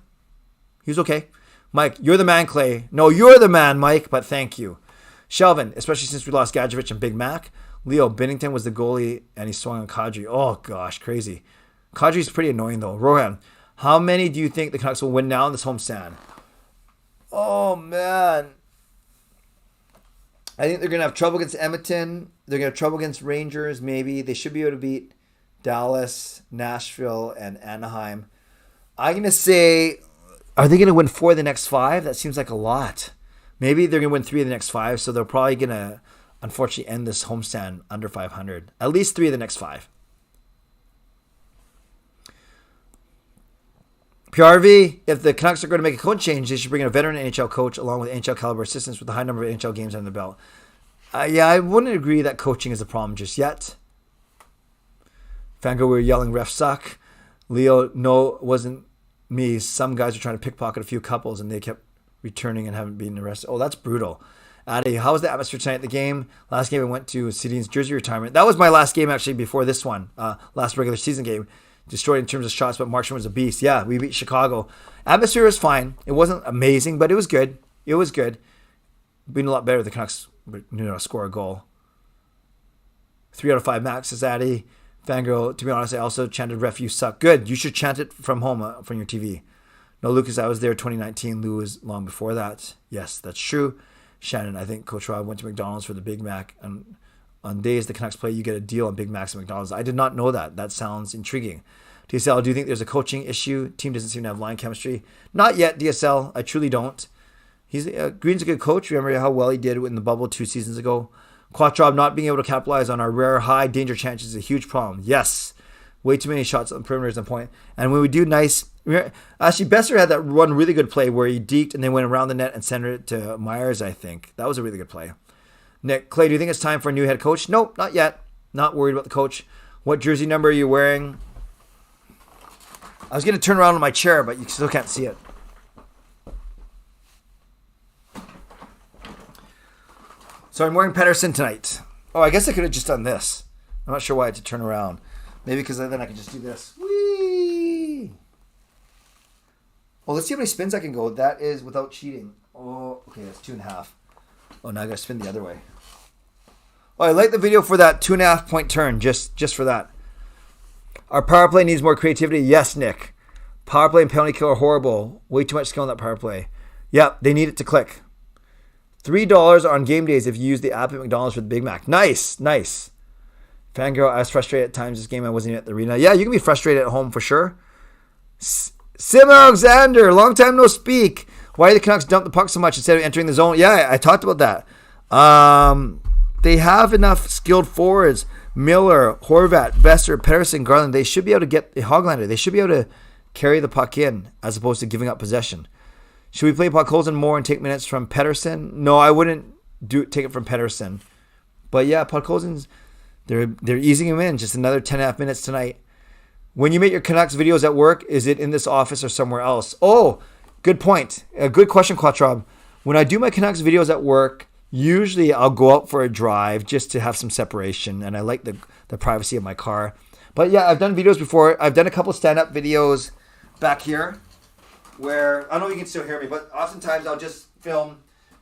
he's okay. Mike, you're the man, Clay. No, you're the man, Mike, but thank you. Shelvin, especially since we lost Gadjevich and Big Mac. Leo, Bennington was the goalie, and he swung on Kadri. Oh, gosh, crazy. Kadri's pretty annoying, though. Rohan, how many do you think the Canucks will win now in this homestand? Oh, man. I think they're going to have trouble against Edmonton. They're going to have trouble against Rangers, maybe. They should be able to beat Dallas, Nashville, and Anaheim. I'm going to say, are they going to win 4 of the next 5? That seems like a lot. Maybe they're going to win 3 of the next 5, so they're probably going to, unfortunately, end this homestand under 500. At least 3 of the next 5. PRV, if the Canucks are going to make a coach change, they should bring in a veteran NHL coach along with NHL caliber assistants with a high number of NHL games under the belt. Yeah, I wouldn't agree that coaching is a problem just yet. Fangirl, we were yelling, refs suck. Leo, no, it wasn't me. Some guys were trying to pickpocket a few couples and they kept returning and haven't been arrested. Oh, that's brutal. Addy, how was the atmosphere tonight at the game? Last game I went to Cedin's jersey retirement. That was my last game actually before this one. Last regular season game. Destroyed in terms of shots, but Marchand was a beast. Yeah, we beat Chicago. Atmosphere was fine. It wasn't amazing, but it was good. It was good. Been a lot better if the Canucks score a goal. 3 out of 5 max is Addy. Fangirl, to be honest, I also chanted ref, you suck. Good. You should chant it from home, from your TV. No, Lucas, I was there 2019. Lou was long before that. Yes, that's true. Shannon, I think Coach Rob went to McDonald's for the Big Mac. And on days the Canucks play, you get a deal on Big Macs at McDonald's. I did not know that. That sounds intriguing. DSL, do you think there's a coaching issue? Team doesn't seem to have line chemistry. Not yet, DSL. I truly don't. Green's a good coach. Remember how well he did in the bubble 2 seasons ago? Quattrob not being able to capitalize on our rare high danger chances is a huge problem. Yes. Way too many shots on the perimeters and point. And when we do nice... Actually, Besser had that one really good play where he deked and then went around the net and sent it to Myers, I think. That was a really good play. Nick, Clay, do you think it's time for a new head coach? Nope, not yet. Not worried about the coach. What jersey number are you wearing? I was going to turn around on my chair, but you still can't see it. So I'm wearing Pettersson tonight. Oh, I guess I could have just done this. I'm not sure why I had to turn around. Maybe because then I could just do this. Whee! Well, let's see how many spins I can go. That is without cheating. Oh, okay, that's 2.5. Oh, now I got to spin the other way. Oh, I like the video for that 2.5 point turn, just for that. Our power play needs more creativity. Yes, Nick. Power play and penalty kill are horrible. Way too much skill in that power play. Yep, they need it to click. $3 on game days if you use the app at McDonald's for the Big Mac. Nice. Fangirl, I was frustrated at times this game. I wasn't even at the arena. Yeah, you can be frustrated at home for sure. Simalexander, long time no speak. Why do the Canucks dump the puck so much instead of entering the zone? Yeah, I talked about that. They have enough skilled forwards. Miller, Horvat, Besser, Pettersson, Garland. They should be able to get the Hoglander. They should be able to carry the puck in as opposed to giving up possession. Should we play Podkolzin more and take minutes from Pettersson? No, I wouldn't take it from Pettersson. But yeah, Podkolzin's they're easing him in. Just another 10.5 minutes tonight. When you make your Canucks videos at work, is it in this office or somewhere else? Oh, good point. A good question, Quattrob. When I do my Canucks videos at work, usually I'll go out for a drive just to have some separation, and I like the privacy of my car. But yeah, I've done videos before. I've done a couple stand-up videos back here where, I don't know if you can still hear me, but oftentimes I'll just film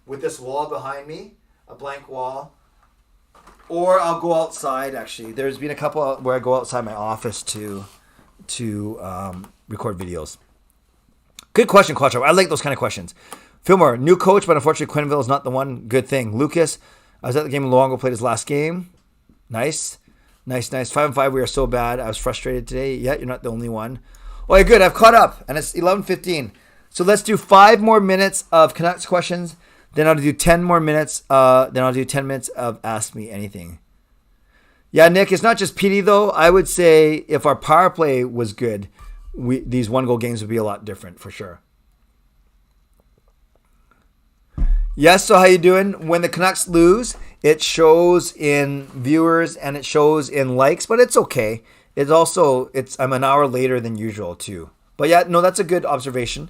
with this wall behind me, a blank wall, or I'll go outside, actually. There's been a couple where I go outside my office to record videos. Good question, Quattro. I like those kind of questions. Fillmore, new coach, but unfortunately Quenneville is not the one. Good thing. Lucas, I was at the game Luongo played his last game. Nice. 5-5, we are so bad. I was frustrated today. Yeah, you're not the only one. Oh, yeah, good. I've caught up, and it's 11:15. So let's do 5 more minutes of Canucks questions. Then I'll do 10 more minutes. Then I'll do 10 minutes of Ask Me Anything. Yeah, Nick, it's not just PD, though. I would say if our power play was good, these 1-goal games would be a lot different, for sure. Yes, so how you doing? When the Canucks lose, it shows in viewers and it shows in likes, but it's okay. I'm an hour later than usual, too. But yeah, no, that's a good observation.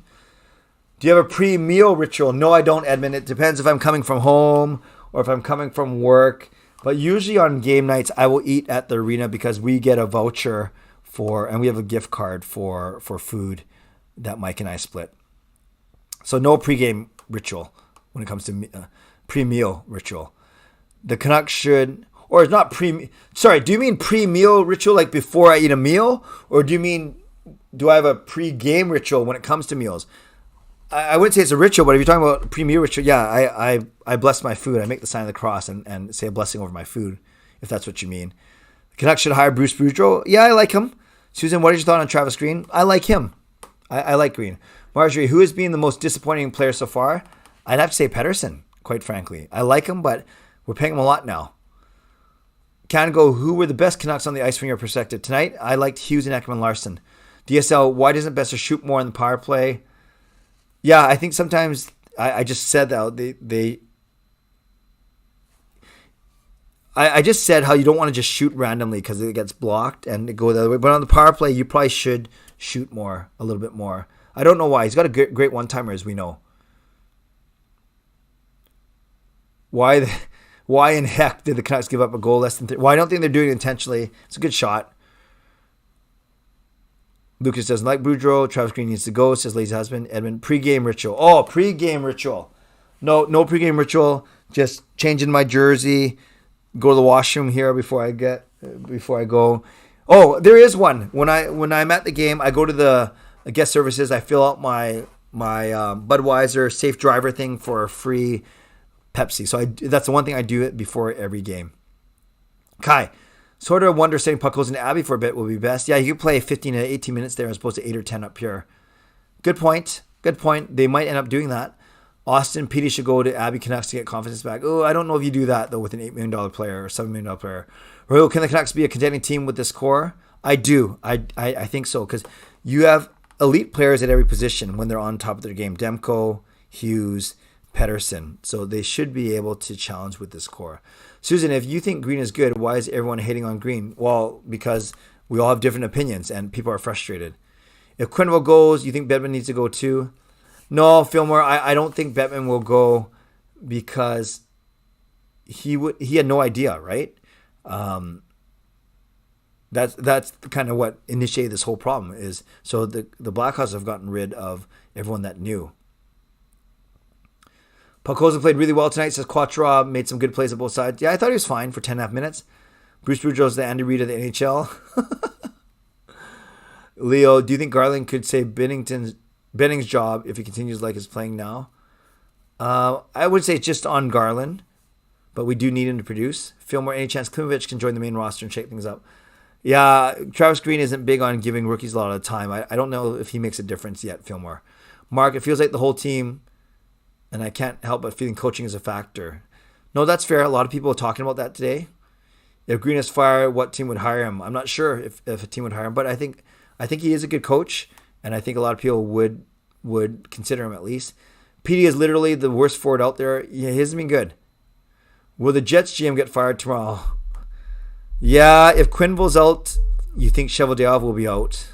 Do you have a pre-meal ritual? No, I don't, Edmund. It depends if I'm coming from home or if I'm coming from work. But usually on game nights, I will eat at the arena because we get a voucher and we have a gift card for food that Mike and I split. So no pregame ritual when it comes to pre-meal ritual. The Canucks should, or it's not sorry, do you mean pre-meal ritual like before I eat a meal? Or do you mean, do I have a pre-game ritual when it comes to meals? I wouldn't say it's a ritual, but if you're talking about pre-meal ritual, yeah, I bless my food. I make the sign of the cross and say a blessing over my food, if that's what you mean. The Canucks should hire Bruce Boudreau. Yeah, I like him. Susan, what is your thought on Travis Green? I like him. I like Green. Marjorie, who has been the most disappointing player so far? I'd have to say Pettersson, quite frankly. I like him, but we're paying him a lot now. Can go, who were the best Canucks on the ice from your perspective tonight? I liked Hughes and Ekman Larson. DSL, why doesn't Besser shoot more in the power play? Yeah, I think sometimes I just said that I just said how you don't want to just shoot randomly because it gets blocked and it go the other way. But on the power play, you probably should shoot more, a little bit more. I don't know why. He's got a great one-timer, as we know. Why in heck did the Canucks give up a goal less than 3? Well, I don't think they're doing it intentionally. It's a good shot. Lucas doesn't like Boudreau. Travis Green needs to go, says Lazy Husband. Edmund, pre-game ritual. Oh, pre-game ritual. No pre-game ritual. Just changing my jersey. Go to the washroom here before I go. Oh, there is one. When I'm at the game, I go to the guest services. I fill out my Budweiser safe driver thing for a free Pepsi. So that's the one thing I do before every game. Kai, sort of wonder setting puck holes in Abbey for a bit will be best. Yeah, you could play 15 to 18 minutes there as opposed to 8 or 10 up here. Good point. They might end up doing that. Austin, Petey should go to Abbey Canucks to get confidence back. Oh, I don't know if you do that, though, with an $8 million player or $7 million player. Royal, can the Canucks be a contending team with this core? I do. I think so, because you have elite players at every position when they're on top of their game. Demko, Hughes, Pettersson. So they should be able to challenge with this core. Susan, if you think Green is good, why is everyone hating on Green? Well, because we all have different opinions and people are frustrated. If Quenneville goes, you think Bettman needs to go too? No, Fillmore, I don't think Bettman will go because he had no idea, right? That's kind of what initiated this whole problem is. So the Blackhawks have gotten rid of everyone that knew. Palcoza played really well tonight, says Quatra, made some good plays on both sides. Yeah, I thought he was fine for 10.5 minutes. Bruce Boudreau's the Andy Reid of the NHL. Leo, do you think Garland could save Benning's job if he continues like he's playing now? I would say it's just on Garland, but we do need him to produce. Fillmore, any chance Klimovich can join the main roster and shake things up? Yeah, Travis Green isn't big on giving rookies a lot of time. I don't know if he makes a difference yet, Fillmore. Mark, it feels like the whole team, and I can't help but feeling coaching is a factor. No, that's fair. A lot of people are talking about that today. If Green is fired, what team would hire him? I'm not sure if a team would hire him, but I think he is a good coach, and I think a lot of people would consider him at least. PD is literally the worst forward out there. Yeah, he hasn't been good. Will the Jets GM get fired tomorrow? Yeah, if Quenneville's out, you think Cheveldayoff will be out.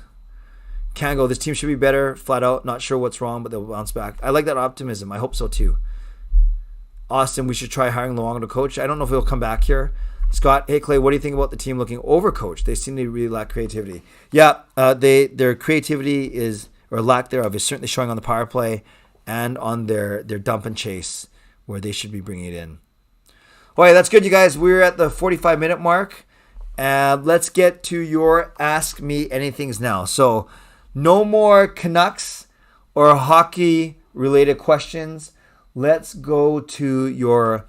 Can go. This team should be better, flat out. Not sure what's wrong, but they'll bounce back. I like that optimism. I hope so too. Austin, we should try hiring Luongo to coach. I don't know if he'll come back here. Scott, hey Clay, what do you think about the team looking overcoached? They seem to really lack creativity. Yeah, their creativity is, or lack thereof, is certainly showing on the power play and on their dump and chase where they should be bringing it in. All right, that's good, you guys. We're at the 45-minute mark. Let's get to your Ask Me Anythings now. So no more Canucks or hockey-related questions. Let's go to your,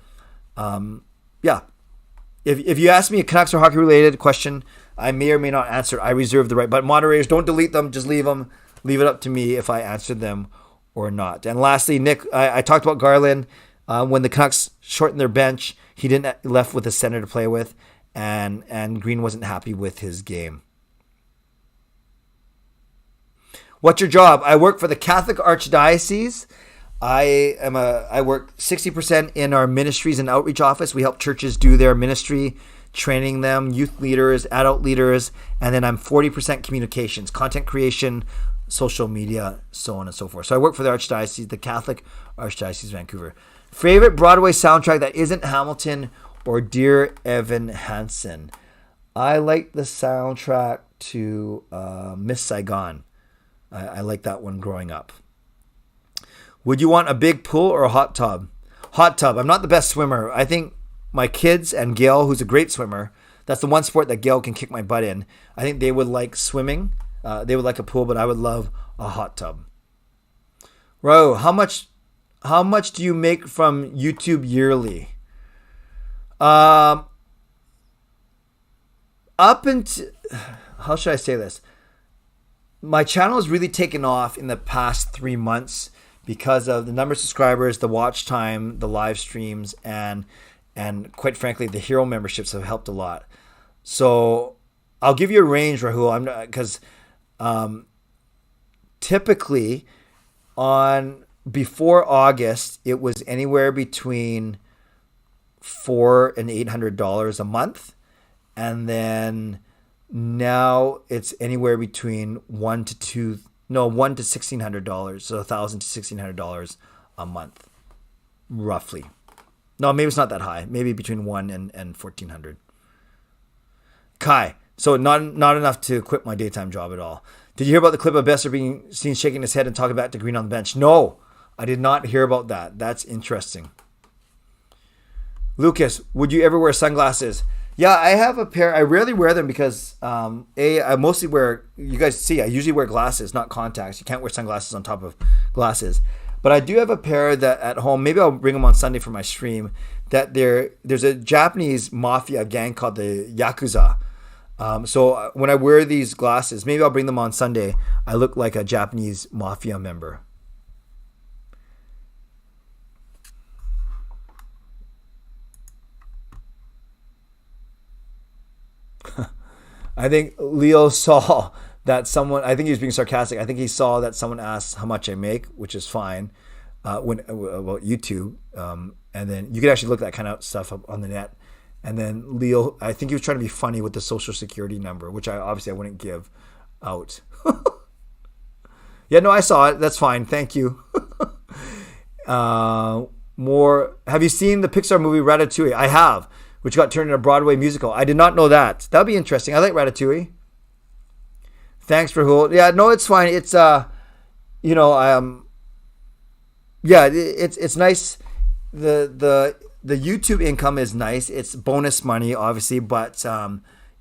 If you ask me a Canucks or hockey-related question, I may or may not answer. I reserve the right. But moderators, don't delete them. Just leave them. Leave it up to me if I answered them or not. And lastly, Nick, I talked about Garland. When the Canucks shortened their bench, he didn't left with a center to play with, and Green wasn't happy with his game. What's your job? I work for the Catholic Archdiocese. I work 60% in our ministries and outreach office. We help churches do their ministry, training them, youth leaders, adult leaders, and then I'm 40% communications, content creation, social media, so on and so forth. So I work for the Archdiocese, the Catholic Archdiocese Vancouver. Favorite Broadway soundtrack that isn't Hamilton or Dear Evan Hansen? I like the soundtrack to Miss Saigon. I like that one growing up. Would you want a big pool or a hot tub? Hot tub. I'm not the best swimmer. I think my kids and Gail, who's a great swimmer, that's the one sport that Gail can kick my butt in. I think they would like swimming. They would like a pool, but I would love a hot tub. Ro, how much do you make from YouTube yearly? Up until, how should I say this? My channel has really taken off in the past 3 months because of the number of subscribers, the watch time, the live streams, and quite frankly, the hero memberships have helped a lot. So I'll give you a range, Rahul, because typically before August, it was anywhere between $400 and $800 a month, and then now it's anywhere between $1,000 to $1,600, so $1,000 to $1,600 a month, roughly. No, maybe it's not that high. Maybe between $1,000 and $1,400. Kai, so not enough to quit my daytime job at all. Did you hear about the clip of Besser being seen shaking his head and talking back to Green on the bench? No, I did not hear about that. That's interesting. Lucas, would you ever wear sunglasses? Yeah, I have a pair. I rarely wear them because, I mostly wear, you guys see, I usually wear glasses, not contacts. You can't wear sunglasses on top of glasses. But I do have a pair that at home, maybe I'll bring them on Sunday for my stream, that there's a Japanese mafia gang called the Yakuza. So when I wear these glasses, maybe I'll bring them on Sunday. I look like a Japanese mafia member. I think Leo saw that someone, I think he was being sarcastic. I think he saw that someone asked how much I make, which is fine, about YouTube. And then you can actually look that kind of stuff up on the net. And then Leo, I think he was trying to be funny with the social security number, which I wouldn't give out. Yeah, no, I saw it. That's fine. Thank you. More. Have you seen the Pixar movie Ratatouille? I have, which got turned into a Broadway musical. I did not know that. That'd be interesting. I like Ratatouille. Thanks for who. Yeah, no, it's fine. It's it's nice. The YouTube income is nice. It's bonus money, obviously, but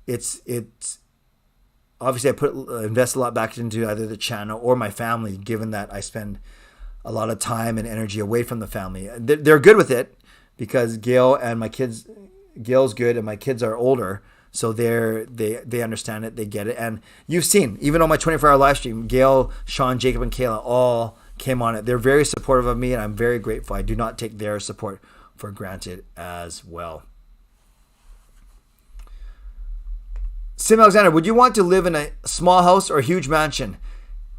it's obviously I invest a lot back into either the channel or my family, given that I spend a lot of time and energy away from the family. They're good with it because Gail and my kids. Gail's good, and my kids are older, so they understand it, they get it. And you've seen, even on my 24-hour live stream, Gail, Sean, Jacob, and Kayla all came on it. They're very supportive of me, and I'm very grateful. I do not take their support for granted as well. Simalexander, would you want to live in a small house or a huge mansion?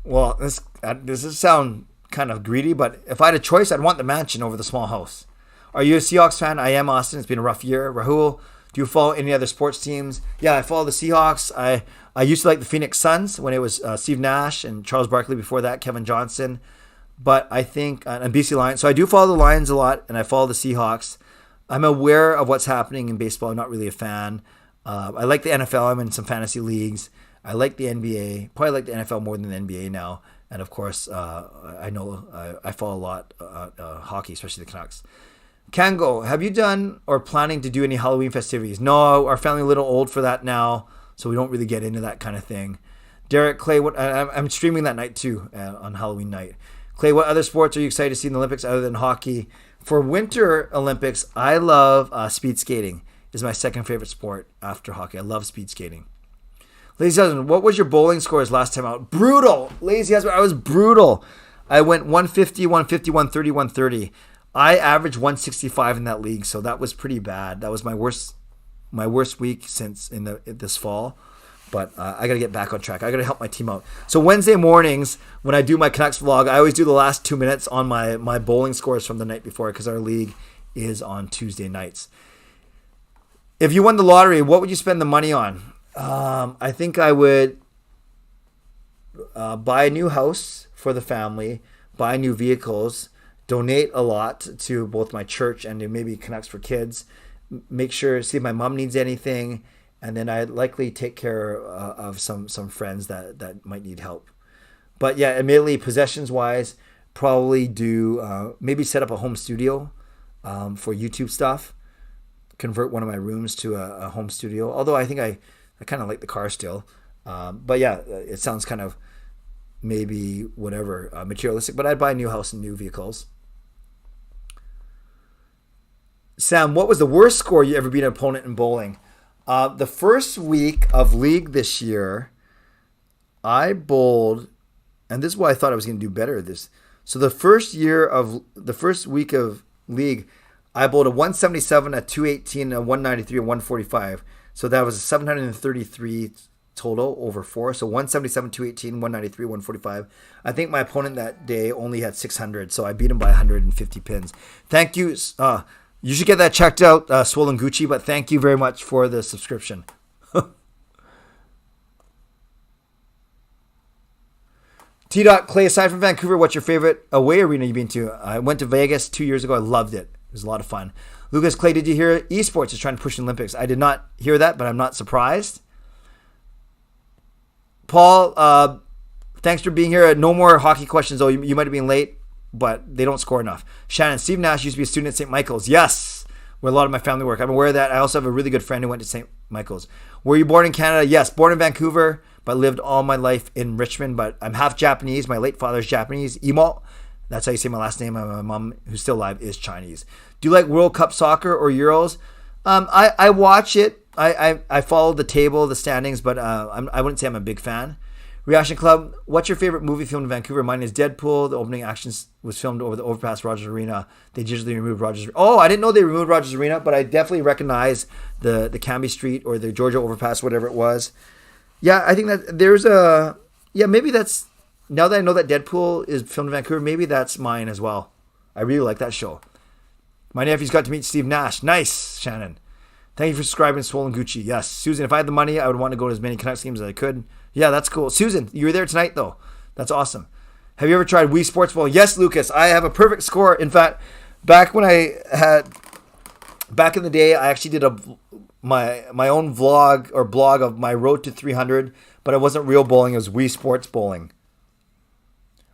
Well, this does sound kind of greedy, but if I had a choice, I'd want the mansion over the small house. Are you a Seahawks fan? I am, Austin. It's been a rough year. Rahul, do you follow any other sports teams? Yeah, I follow the Seahawks. I used to like the Phoenix Suns when it was Steve Nash and Charles Barkley before that, Kevin Johnson. But I think, and BC Lions. So I do follow the Lions a lot, and I follow the Seahawks. I'm aware of what's happening in baseball. I'm not really a fan. I like the NFL. I'm in some fantasy leagues. I like the NBA. Probably like the NFL more than the NBA now. And of course, I know I follow a lot hockey, especially the Canucks. Kango, have you done or planning to do any Halloween festivities? No, our family a little old for that now, so we don't really get into that kind of thing. Derek, Clay, I'm streaming that night too, on Halloween night. Clay, what other sports are you excited to see in the Olympics other than hockey? For Winter Olympics, I love speed skating. Is my second favorite sport after hockey. I love speed skating. Lazy husband, what was your bowling scores last time out? Brutal. Lazy husband, I was brutal. I went 150, 150, 130, 130. I averaged 165 in that league, so that was pretty bad. That was my worst week since this fall. But I got to get back on track. I got to help my team out. So Wednesday mornings, when I do my Canucks vlog, I always do the last 2 minutes on my bowling scores from the night before because our league is on Tuesday nights. If you won the lottery, what would you spend the money on? I think I would buy a new house for the family, buy new vehicles, donate a lot to both my church and to maybe Canucks for Kids, make sure, see if my mom needs anything, and then I'd likely take care of some friends that might need help. But yeah, admittedly, possessions wise, probably do maybe set up a home studio for YouTube stuff. Convert one of my rooms to a home studio. Although I think I kind of like the car still. But yeah, it sounds kind of maybe whatever materialistic. But I'd buy a new house and new vehicles. Sam, what was the worst score you ever beat an opponent in bowling? The first week of league this year, I bowled, and this is why I thought I was going to do better at this. So the first week of league, I bowled a 177, a 218, a 193, a 145. So that was a 733 total over 4. So 177, 218, 193, 145. I think my opponent that day only had 600, so I beat him by 150 pins. Thank you. You should get that checked out, Swollen Gucci, but thank you very much for the subscription. T. Clay, aside from Vancouver, what's your favorite away arena you've been to? I went to Vegas 2 years ago. I loved it. It was a lot of fun. Lucas Clay, did you hear esports is trying to push the Olympics? I did not hear that, but I'm not surprised. Paul, thanks for being here. No more hockey questions, though. You might have been late, but they don't score enough. Shannon, Steve Nash used to be a student at St. Michael's. Yes, where a lot of my family work. I'm aware of that. I also have a really good friend who went to St. Michael's. Were you born in Canada? Yes, born in Vancouver, but lived all my life in Richmond. But I'm half Japanese. My late father's Japanese. Imo. That's how you say my last name. My mom, who's still alive, is Chinese. Do you like World Cup soccer or Euros? I watch it. I follow the table, the standings, but I wouldn't say I'm a big fan. Reaction Club, what's your favorite movie filmed in Vancouver? Mine is Deadpool. The opening action was filmed over the overpass Rogers Arena. They digitally removed Rogers. Oh, I didn't know they removed Rogers Arena, but I definitely recognize the Cambie Street or the Georgia overpass, whatever it was. Yeah, I think that there's maybe that's, now that I know that Deadpool is filmed in Vancouver, maybe that's mine as well. I really like that show. My nephew's got to meet Steve Nash. Nice, Shannon. Thank you for subscribing, Swollen Gucci. Yes. Susan, if I had the money, I would want to go to as many Canucks games as I could. Yeah, that's cool. Susan, you were there tonight, though. That's awesome. Have you ever tried Wii Sports Bowl? Yes, Lucas. I have a perfect score. In fact, back in the day, I actually did my own vlog or blog of my road to 300, but it wasn't real bowling. It was Wii Sports Bowling.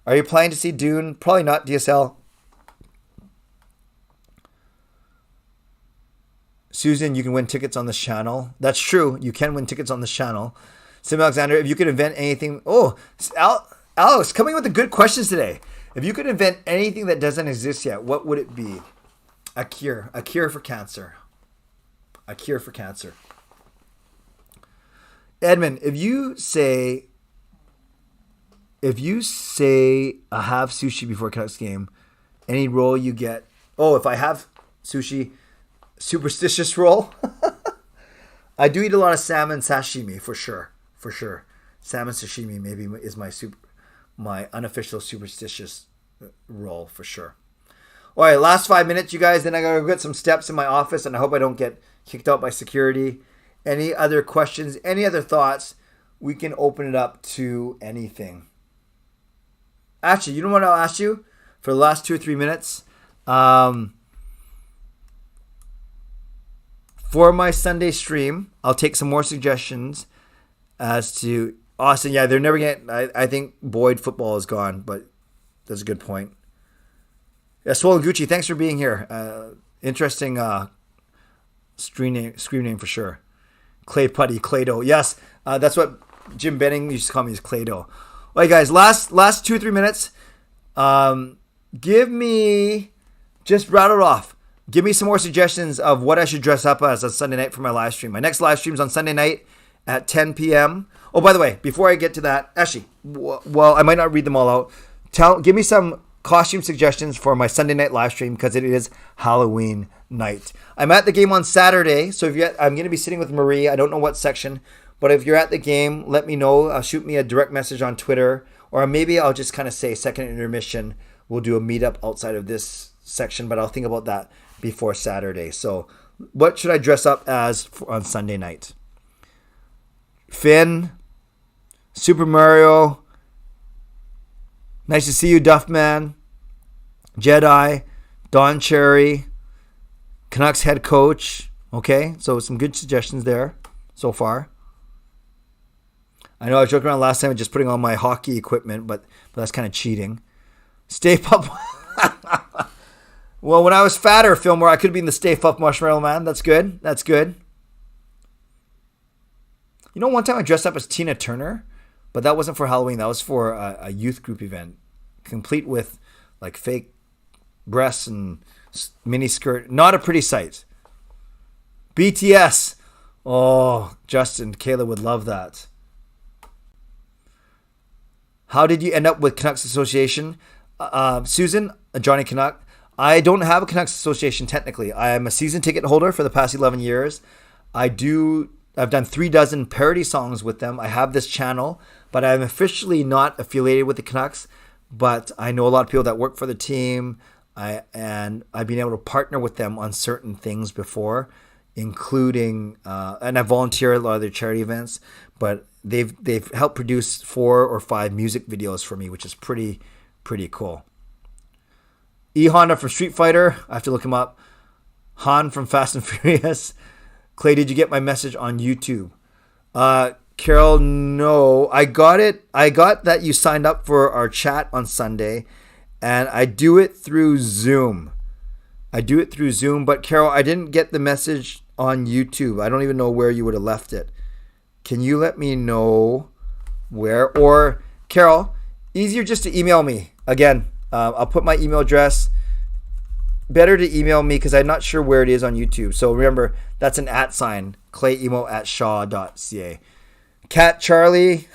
Are you planning to see Dune? Probably not, DSL. Susan, you can win tickets on this channel. That's true. You can win tickets on this channel. Simalexander, if you could invent anything. Oh, Alex, coming with the good questions today. If you could invent anything that doesn't exist yet, what would it be? A cure. A cure for cancer. A cure for cancer. Edmund, if you say I have sushi before Canucks game, any roll you get. Oh, if I have sushi, superstitious roll. I do eat a lot of salmon sashimi for sure. For sure. Salmon sashimi maybe is my unofficial superstitious roll for sure. All right, last 5 minutes, you guys. Then I got to get some steps in my office, and I hope I don't get kicked out by security. Any other questions? Any other thoughts? We can open it up to anything. Actually, you know what I'll ask you for the last 2 or 3 minutes? For my Sunday stream, I'll take some more suggestions as to Austin. Yeah, they're never getting. I think Boyd football is gone, but that's a good point. Yeah, Swollen Gucci, thanks for being here. Interesting screen name for sure. Clay Putty, Claydo. Yes, that's what Jim Benning used to call me, is Claydo. All right, guys, last 2 or 3 minutes. Give me, just rattle it off. Give me some more suggestions of what I should dress up as on Sunday night for my live stream. My next live stream is on Sunday night at 10 p.m. Oh, by the way, before I get to that, actually, well, I might not read them all out. Give me some costume suggestions for my Sunday night live stream because it is Halloween night. I'm at the game on Saturday, so I'm going to be sitting with Marie. I don't know what section, but if you're at the game, let me know. Shoot me a direct message on Twitter, or maybe I'll just kind of say second intermission. We'll do a meetup outside of this section, but I'll think about that before Saturday. So what should I dress up as on Sunday night? Finn, Super Mario, nice to see you, Duffman, Jedi, Don Cherry, Canucks head coach. Okay, so some good suggestions there. so far. I know I was joking around last time with just putting on my hockey equipment, but that's kind of cheating. Stay Puft. Well, when I was fatter, Fillmore, I could have been the Stay Puft Marshmallow Man. That's good. That's good. You know, one time I dressed up as Tina Turner, but that wasn't for Halloween. That was for a youth group event, complete with like fake breasts and mini skirt. Not a pretty sight. BTS. Oh, Justin, Kayla would love that. How did you end up with Canucks Association? Susan, Johnny Canuck. I don't have a Canucks Association technically. I am a season ticket holder for the past 11 years. I've done 36 parody songs with them. I have this channel, but I'm officially not affiliated with the Canucks. But I know a lot of people that work for the team, and I've been able to partner with them on certain things before, including and I volunteer at a lot of their charity events. But they've helped produce 4 or 5 music videos for me, which is pretty cool. E Honda from Street Fighter. I have to look him up. Han from Fast and Furious. Clay, did you get my message on YouTube? Carol, no. I got it. I got that you signed up for our chat on Sunday, and I do it through Zoom. But Carol, I didn't get the message on YouTube. I don't even know where you would have left it. Can you let me know where? Or, Carol, easier just to email me. Again, I'll put my email address. Better to email me because I'm not sure where it is on YouTube. So remember, that's an @ clayemo@shaw.ca. Cat Charlie.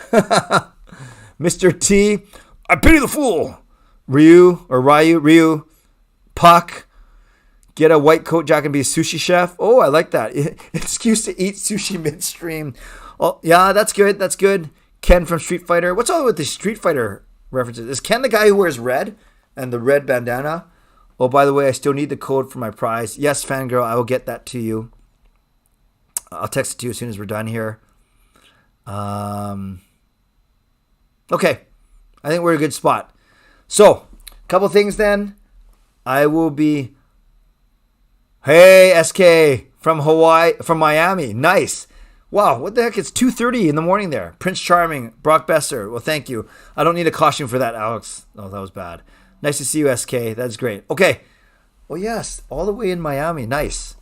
Mr. T. I pity the fool. Ryu. Puck. Get a white coat jacket and be a sushi chef. Oh, I like that. Excuse to eat sushi midstream. Oh, yeah, that's good. That's good. Ken from Street Fighter. What's all with the Street Fighter references? Is Ken the guy who wears red and the red bandana? Oh, by the way, I still need the code for my prize. Yes, Fangirl, I will get that to you. I'll text it to you as soon as we're done here. Okay. I think we're in a good spot. So, a couple things then. I will be... Hey, SK from Hawaii, from Miami. Nice. Wow, what the heck? It's 2:30 in the morning there. Prince Charming, Brock Besser. Well, thank you. I don't need a costume for that, Alex. Oh, that was bad. Nice to see you, SK. That's great. Okay. Oh, yes. All the way in Miami. Nice.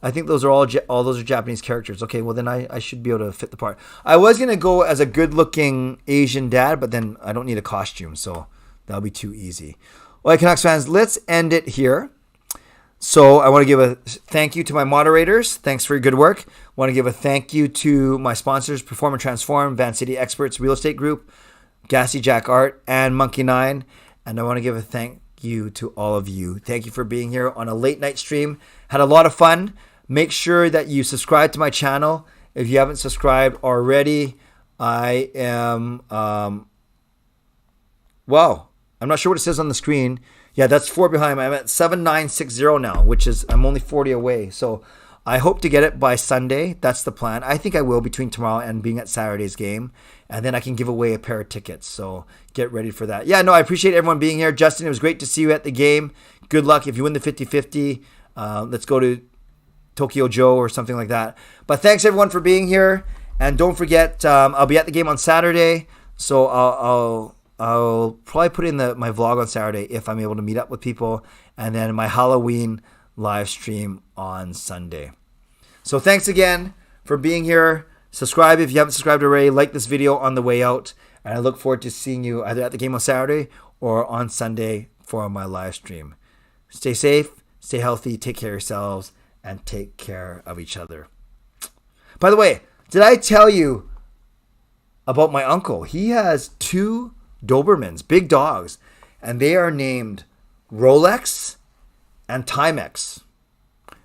I think those are all those are Japanese characters. Okay, well, then I should be able to fit the part. I was going to go as a good-looking Asian dad, but then I don't need a costume, so that'll be too easy. All right, Canucks fans, let's end it here. So I want to give a thank you to my moderators. Thanks for your good work. I want to give a thank you to my sponsors, Perform and Transform, Van City Experts Real Estate Group, Gassy Jack Art, and Monkey 9. And I want to give a thank you to all of you. Thank you for being here on a late night stream. Had a lot of fun. Make sure that you subscribe to my channel. If you haven't subscribed already, I am, wow, I'm not sure what it says on the screen. Yeah, that's 4 behind. I'm at 7960 now, which is, I'm only 40 away. So I hope to get it by Sunday. That's the plan. I think I will between tomorrow and being at Saturday's game. And then I can give away a pair of tickets. So get ready for that. Yeah, no, I appreciate everyone being here. Justin, it was great to see you at the game. Good luck. If you win the 50-50, let's go to Tokyo Joe or something like that. But thanks everyone for being here. And don't forget, I'll be at the game on Saturday. So I'll probably put in my vlog on Saturday if I'm able to meet up with people. And then my Halloween live stream on Sunday. So thanks again for being here. Subscribe if you haven't subscribed already. Like this video on the way out. And I look forward to seeing you either at the game on Saturday or on Sunday for my live stream. Stay safe, stay healthy, take care of yourselves, and take care of each other. By the way, did I tell you about my uncle? He has 2 Dobermans, big dogs, and they are named Rolex and Timex.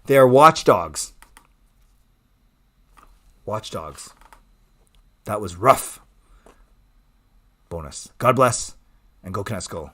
They are watchdogs. Watchdogs. That was rough. Bonus. God bless, and go Canucks go.